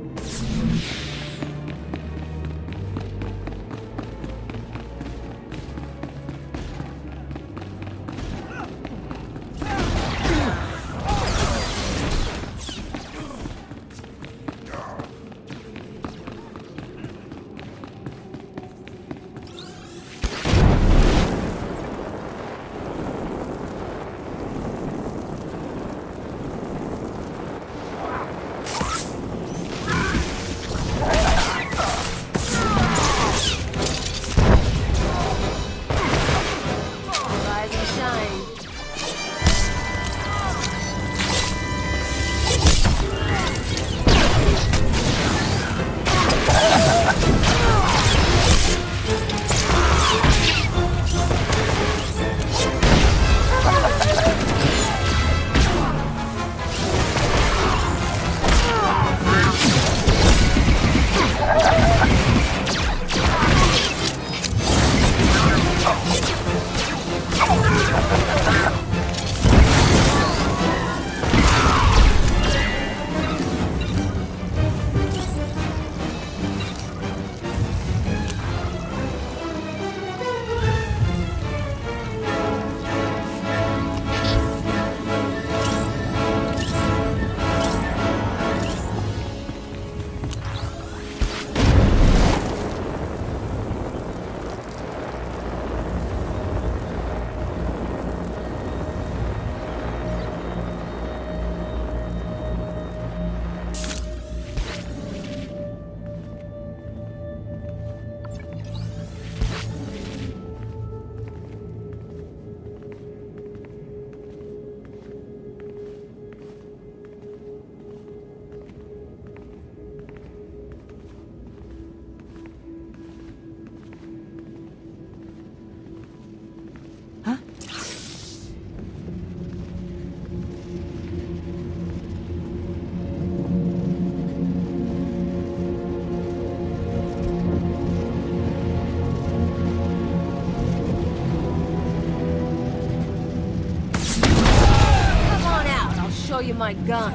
my gun.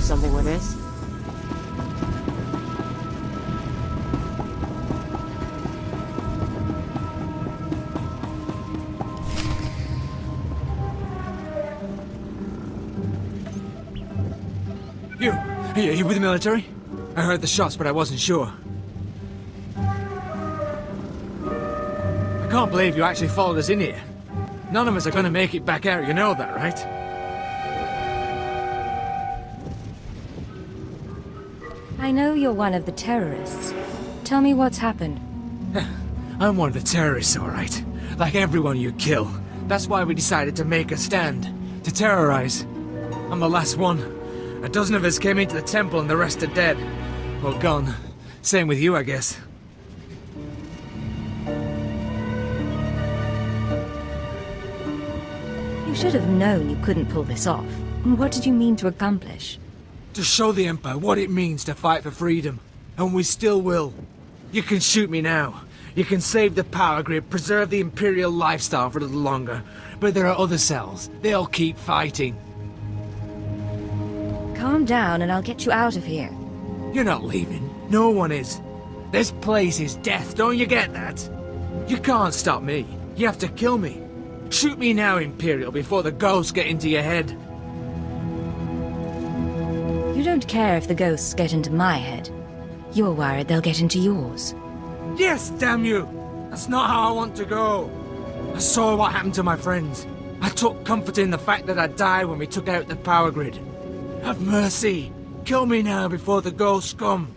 Something with this. You with the military? I heard the shots, but I wasn't sure. I can't believe you actually followed us in here. None of us are gonna make it back out, you know that, right? I know you're one of the terrorists. Tell me what's happened. I'm one of the terrorists, all right. Like everyone you kill. That's why we decided to make a stand. To terrorize. I'm the last one. A dozen of us came into the temple and the rest are dead. Well, gone. Same with you, I guess. You should have known you couldn't pull this off. What did you mean to accomplish? To show the Empire what it means to fight for freedom. And we still will. You can shoot me now. You can save the power grid, preserve the Imperial lifestyle for a little longer. But there are other cells. They'll keep fighting. Calm down and I'll get you out of here. You're not leaving. No one is. This place is death, don't you get that? You can't stop me. You have to kill me. Shoot me now, Imperial, before the ghosts get into your head. You don't care if the ghosts get into my head. You're worried they'll get into yours. Yes, damn you! That's not how I want to go. I saw what happened to my friends. I took comfort in the fact that I died when we took out the power grid. Have mercy. Kill me now before the ghosts come.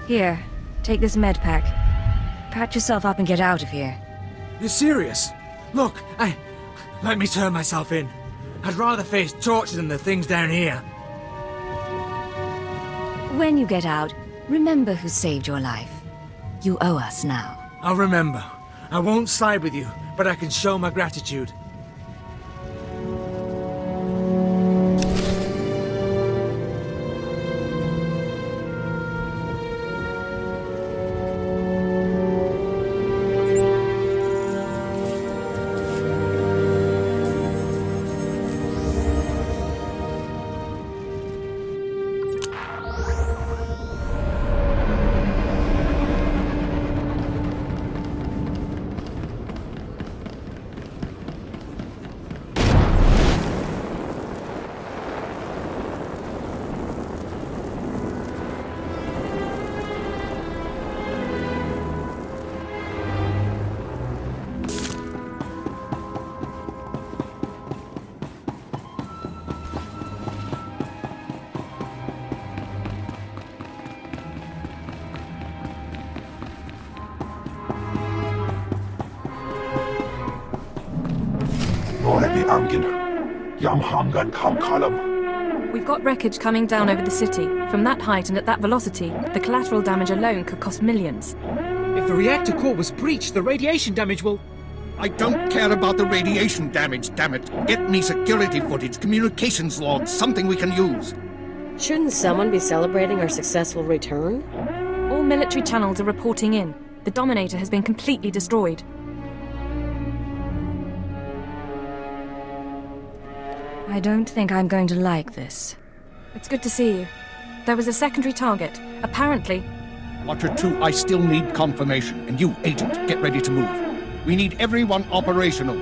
Here, take this med pack. Patch yourself up and get out of here. You're serious? Look, let me turn myself in. I'd rather face torture than the things down here. When you get out, remember who saved your life. You owe us now. I'll remember. I won't side with you, but I can show my gratitude. We've got wreckage coming down over the city. From that height and at that velocity, the collateral damage alone could cost millions. If the reactor core was breached, the radiation damage will... I don't care about the radiation damage, damn it. Get me security footage, communications logs, something we can use. Shouldn't someone be celebrating our successful return? All military channels are reporting in. The Dominator has been completely destroyed. I don't think I'm going to like this. It's good to see you. There was a secondary target. Apparently... Watcher 2, I still need confirmation. And you, Agent, get ready to move. We need everyone operational.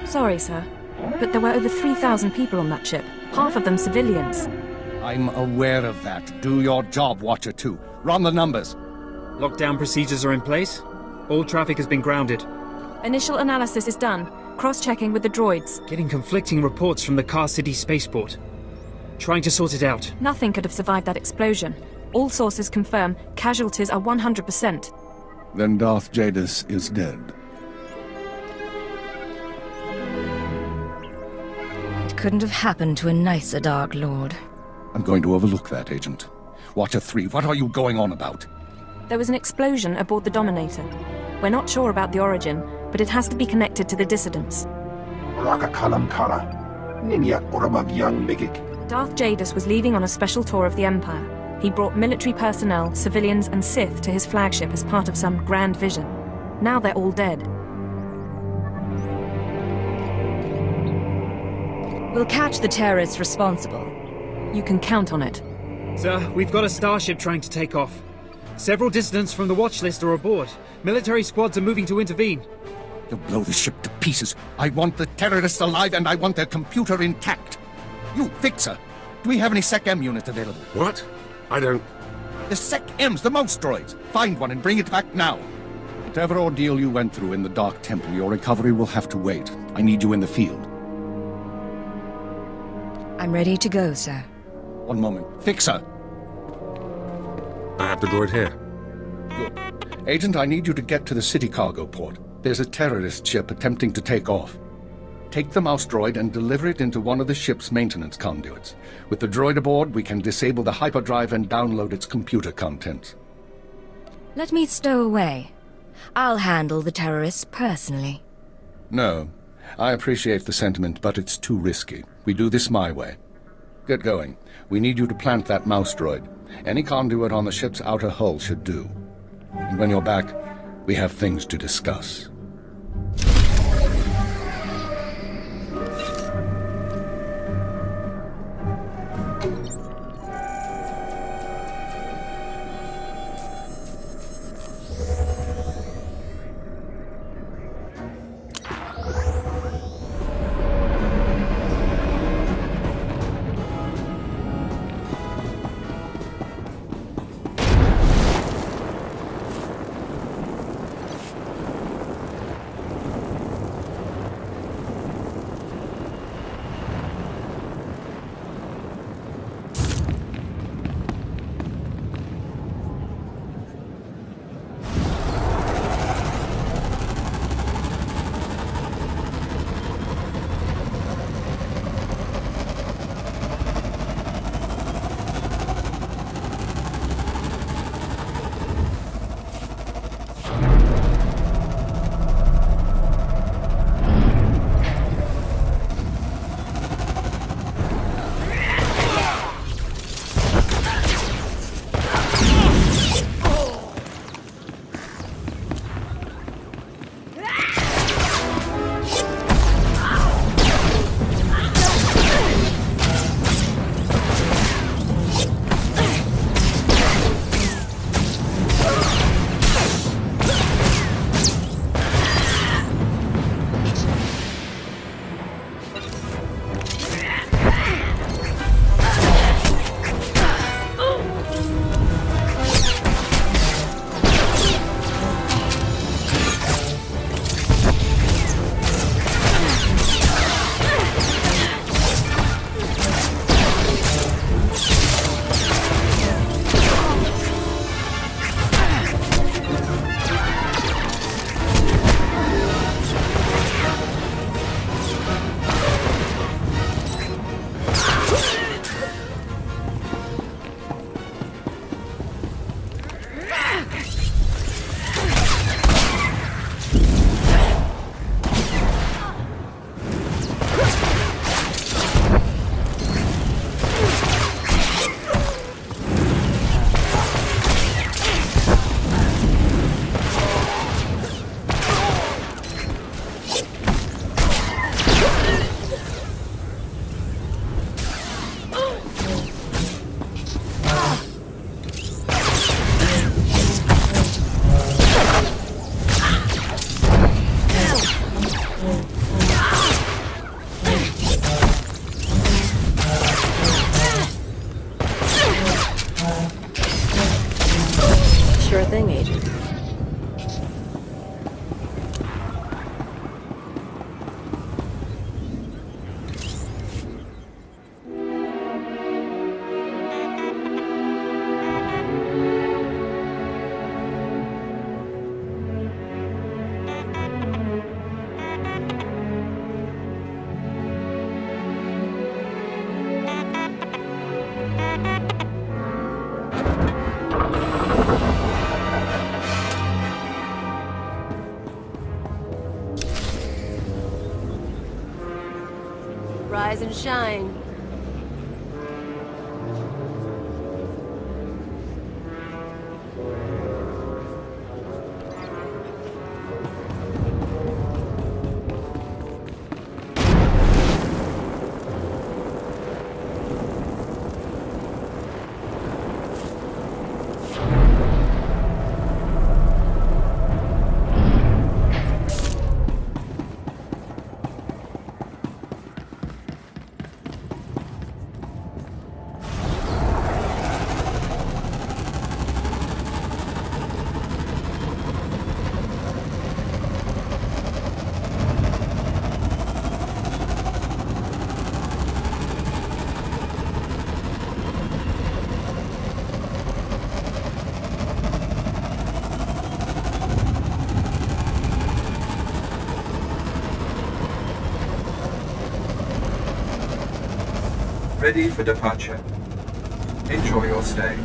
Sorry, sir. But there were over 3,000 people on that ship. Half of them civilians. I'm aware of that. Do your job, Watcher 2. Run the numbers. Lockdown procedures are in place. All traffic has been grounded. Initial analysis is done. Cross-checking with the droids. Getting conflicting reports from the Kaas City spaceport. Trying to sort it out. Nothing could have survived that explosion. All sources confirm casualties are 100%. Then Darth Jadis is dead. It couldn't have happened to a nicer Dark Lord. I'm going to overlook that, Agent. Watcher 3, what are you going on about? There was an explosion aboard the Dominator. We're not sure about the origin, but it has to be connected to the dissidents. Darth Jadis was leaving on a special tour of the Empire. He brought military personnel, civilians, and Sith to his flagship as part of some grand vision. Now they're all dead. We'll catch the terrorists responsible. You can count on it. Sir, we've got a starship trying to take off. Several dissidents from the watch list are aboard. Military squads are moving to intervene. You'll blow the ship to pieces. I want the terrorists alive and I want their computer intact. You, Fixer, do we have any Sec-M units available? What? I don't... The Sec-Ms, the mouse droids. Find one and bring it back now. Whatever ordeal you went through in the Dark Temple, your recovery will have to wait. I need you in the field. I'm ready to go, sir. One moment. Fixer! I have the droid here. Good. Agent, I need you to get to the city cargo port. There's a terrorist ship attempting to take off. Take the mouse droid and deliver it into one of the ship's maintenance conduits. With the droid aboard, we can disable the hyperdrive and download its computer contents. Let me stow away. I'll handle the terrorists personally. No. I appreciate the sentiment, but it's too risky. We do this my way. Get going. We need you to plant that mouse droid. Any conduit on the ship's outer hull should do. And when you're back, we have things to discuss. thing, Agent. Rise and shine. Ready for departure. Enjoy your stay.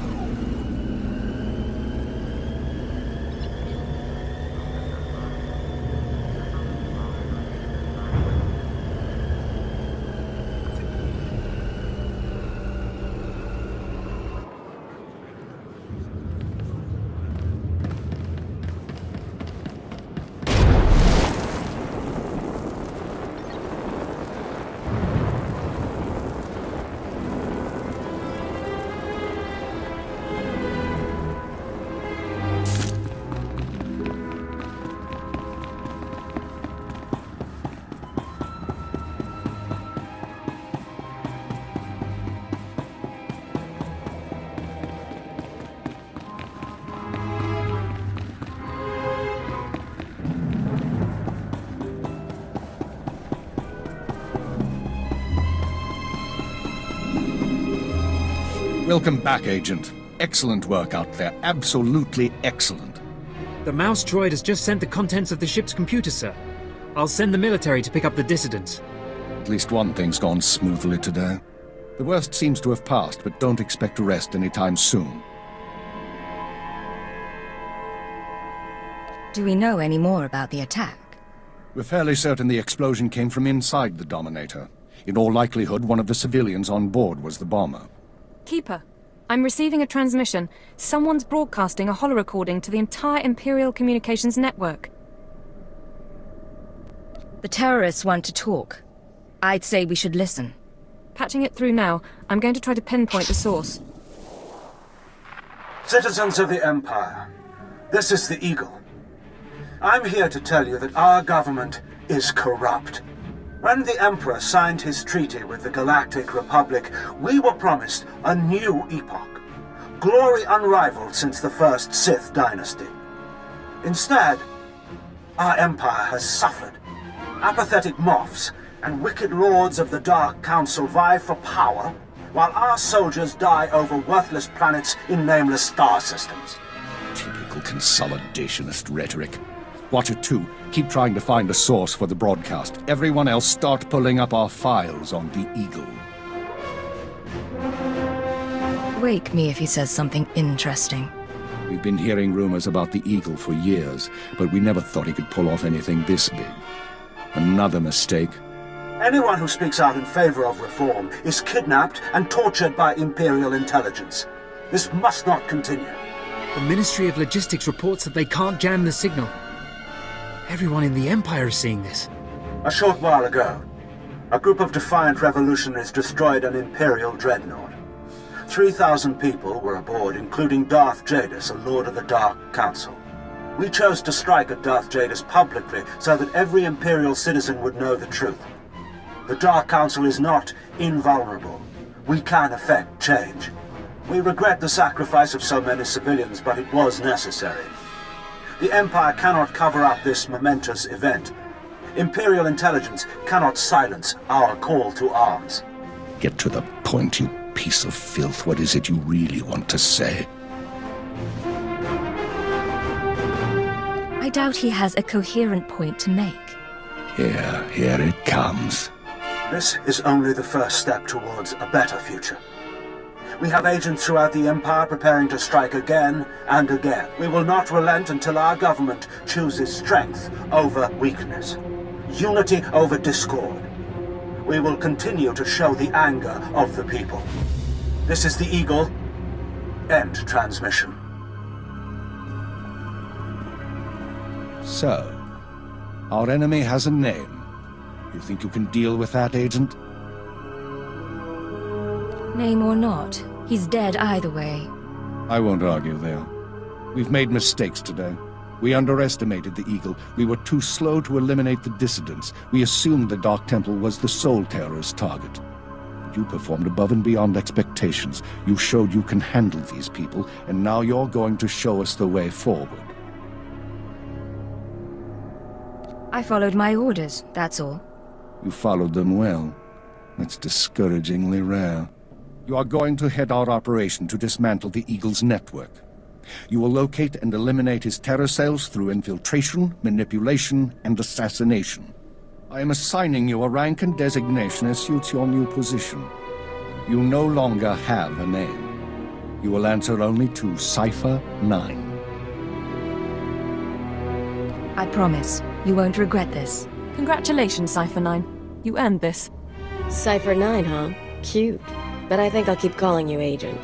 Welcome back, Agent. Excellent work out there. Absolutely excellent. The mouse droid has just sent the contents of the ship's computer, sir. I'll send the military to pick up the dissidents. At least one thing's gone smoothly today. The worst seems to have passed, but don't expect to rest anytime soon. Do we know any more about the attack? We're fairly certain the explosion came from inside the Dominator. In all likelihood, one of the civilians on board was the bomber. Keeper, I'm receiving a transmission. Someone's broadcasting a holo-recording to the entire Imperial Communications network. The terrorists want to talk. I'd say we should listen. Patching it through now. I'm going to try to pinpoint the source. Citizens of the Empire, this is the Eagle. I'm here to tell you that our government is corrupt. When the Emperor signed his treaty with the Galactic Republic, we were promised a new epoch. Glory unrivaled since the first Sith dynasty. Instead, our Empire has suffered. Apathetic moffs and wicked lords of the Dark Council vie for power, while our soldiers die over worthless planets in nameless star systems. Typical consolidationist rhetoric. Watcher 2, keep trying to find a source for the broadcast. Everyone else start pulling up our files on the Eagle. Wake me if he says something interesting. We've been hearing rumors about the Eagle for years, but we never thought he could pull off anything this big. Another mistake. Anyone who speaks out in favor of reform is kidnapped and tortured by Imperial intelligence. This must not continue. The Ministry of Logistics reports that they can't jam the signal. Everyone in the Empire is seeing this. A short while ago, a group of defiant revolutionaries destroyed an Imperial dreadnought. 3,000 people were aboard, including Darth Jadis, a Lord of the Dark Council. We chose to strike at Darth Jadis publicly so that every Imperial citizen would know the truth. The Dark Council is not invulnerable. We can effect change. We regret the sacrifice of so many civilians, but it was necessary. The Empire cannot cover up this momentous event. Imperial intelligence cannot silence our call to arms. Get to the point, you piece of filth. What is it you really want to say? I doubt he has a coherent point to make. Here it comes. This is only the first step towards a better future. We have agents throughout the Empire preparing to strike again and again. We will not relent until our government chooses strength over weakness, unity over discord. We will continue to show the anger of the people. This is the Eagle. End transmission. So, our enemy has a name. You think you can deal with that, Agent? Name or not, he's dead either way. I won't argue there. We've made mistakes today. We underestimated the Eagle. We were too slow to eliminate the dissidents. We assumed the Dark Temple was the sole terrorist target. You performed above and beyond expectations. You showed you can handle these people, and now you're going to show us the way forward. I followed my orders, that's all. You followed them well. That's discouragingly rare. You are going to head our operation to dismantle the Eagle's network. You will locate and eliminate his terror cells through infiltration, manipulation, and assassination. I am assigning you a rank and designation as suits your new position. You no longer have a name. You will answer only to Cypher 9. I promise, you won't regret this. Congratulations, Cypher 9. You earned this. Cypher 9, huh? Cute. But I think I'll keep calling you Agent.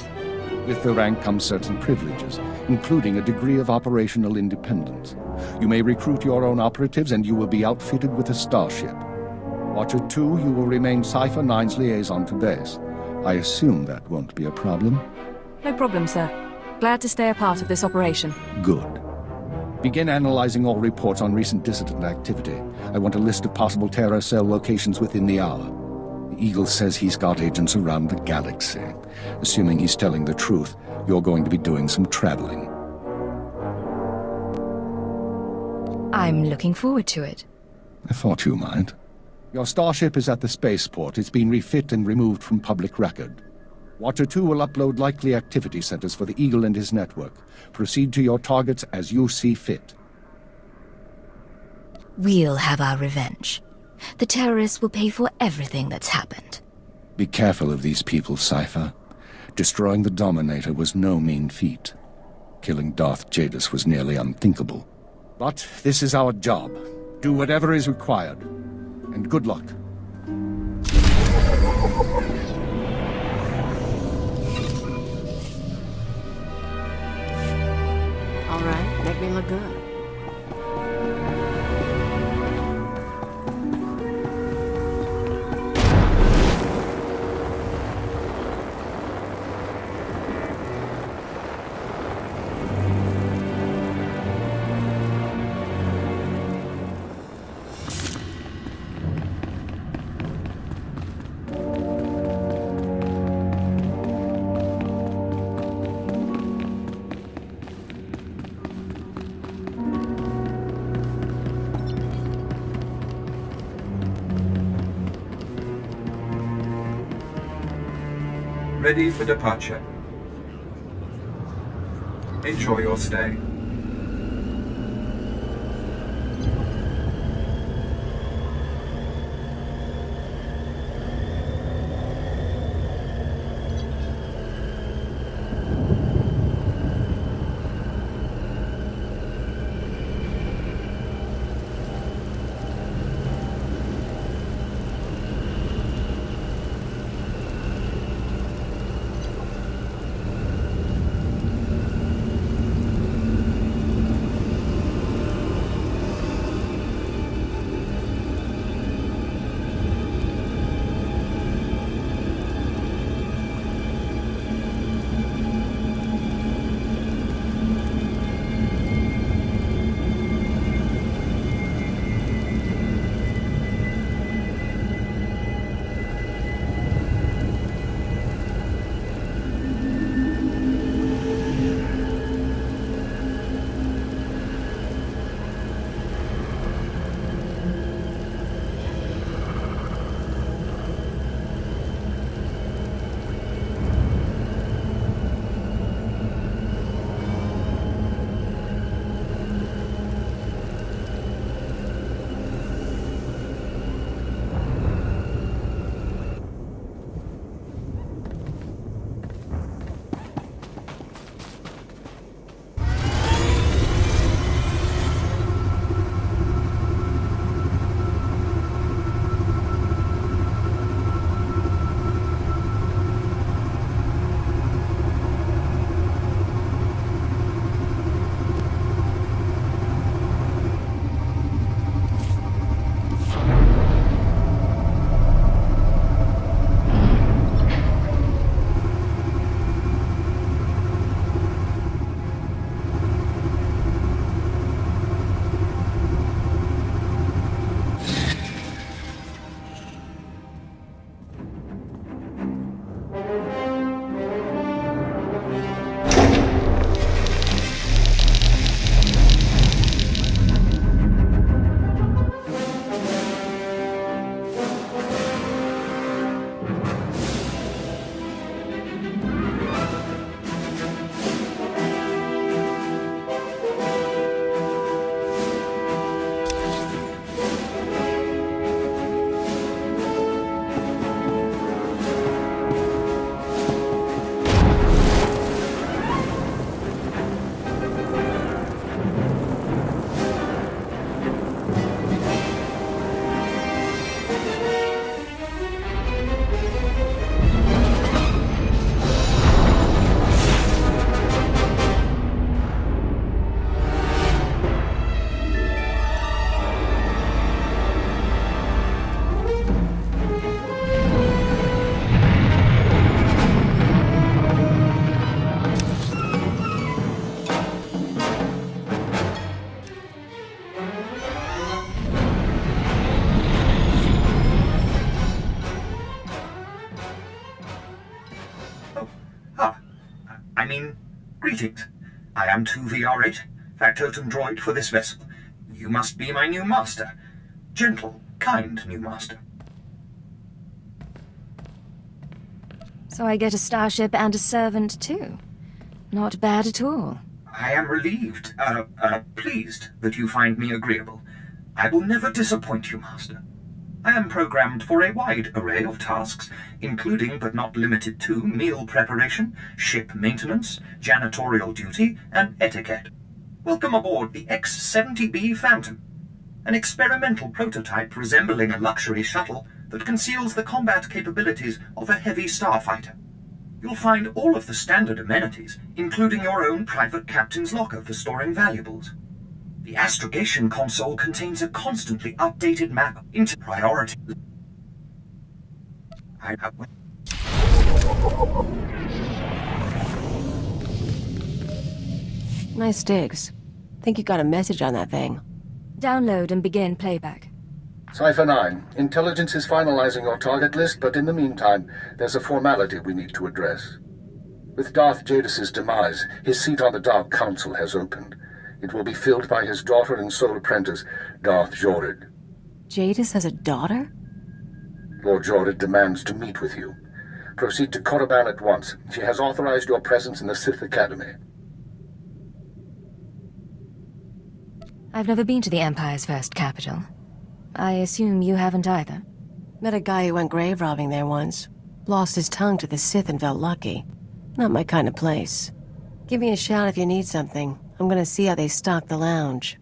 With the rank comes certain privileges, including a degree of operational independence. You may recruit your own operatives, and you will be outfitted with a starship. Watcher 2, you will remain Cypher 9's liaison to base. I assume that won't be a problem? No problem, sir. Glad to stay a part of this operation. Good. Begin analyzing all reports on recent dissident activity. I want a list of possible terror cell locations within the hour. The Eagle says he's got agents around the galaxy. Assuming he's telling the truth, you're going to be doing some traveling. I'm looking forward to it. I thought you might. Your starship is at the spaceport. It's been refit and removed from public record. Watcher 2 will upload likely activity centers for the Eagle and his network. Proceed to your targets as you see fit. We'll have our revenge. The terrorists will pay for everything that's happened. Be careful of these people, Cypher. Destroying the Dominator was no mean feat. Killing Darth Jadus was nearly unthinkable. But this is our job. Do whatever is required. And good luck. All right, make me look good. Ready for departure. Enjoy your stay. I mean, greetings. I am 2VR8, factotum droid for this vessel. You must be my new master. Gentle, kind new master. So I get a starship and a servant too. Not bad at all. I am relieved, pleased that you find me agreeable. I will never disappoint you, master. I am programmed for a wide array of tasks, including but not limited to meal preparation, ship maintenance, janitorial duty, and etiquette. Welcome aboard the X-70B Phantom, an experimental prototype resembling a luxury shuttle that conceals the combat capabilities of a heavy starfighter. You'll find all of the standard amenities, including your own private captain's locker for storing valuables. The astrogation console contains a constantly updated map into priority. Nice digs. Think you got a message on that thing. Download and begin playback. Cipher 9, intelligence is finalizing your target list, but in the meantime, there's a formality we need to address. With Darth Jadis's demise, his seat on the Dark Council has opened. It will be filled by his daughter and sole apprentice, Darth Jorid. Jadis has a daughter? Lord Jorid demands to meet with you. Proceed to Korriban at once. She has authorized your presence in the Sith Academy. I've never been to the Empire's first capital. I assume you haven't either. Met a guy who went grave robbing there once. Lost his tongue to the Sith and felt lucky. Not my kind of place. Give me a shout if you need something. I'm gonna see how they stock the lounge.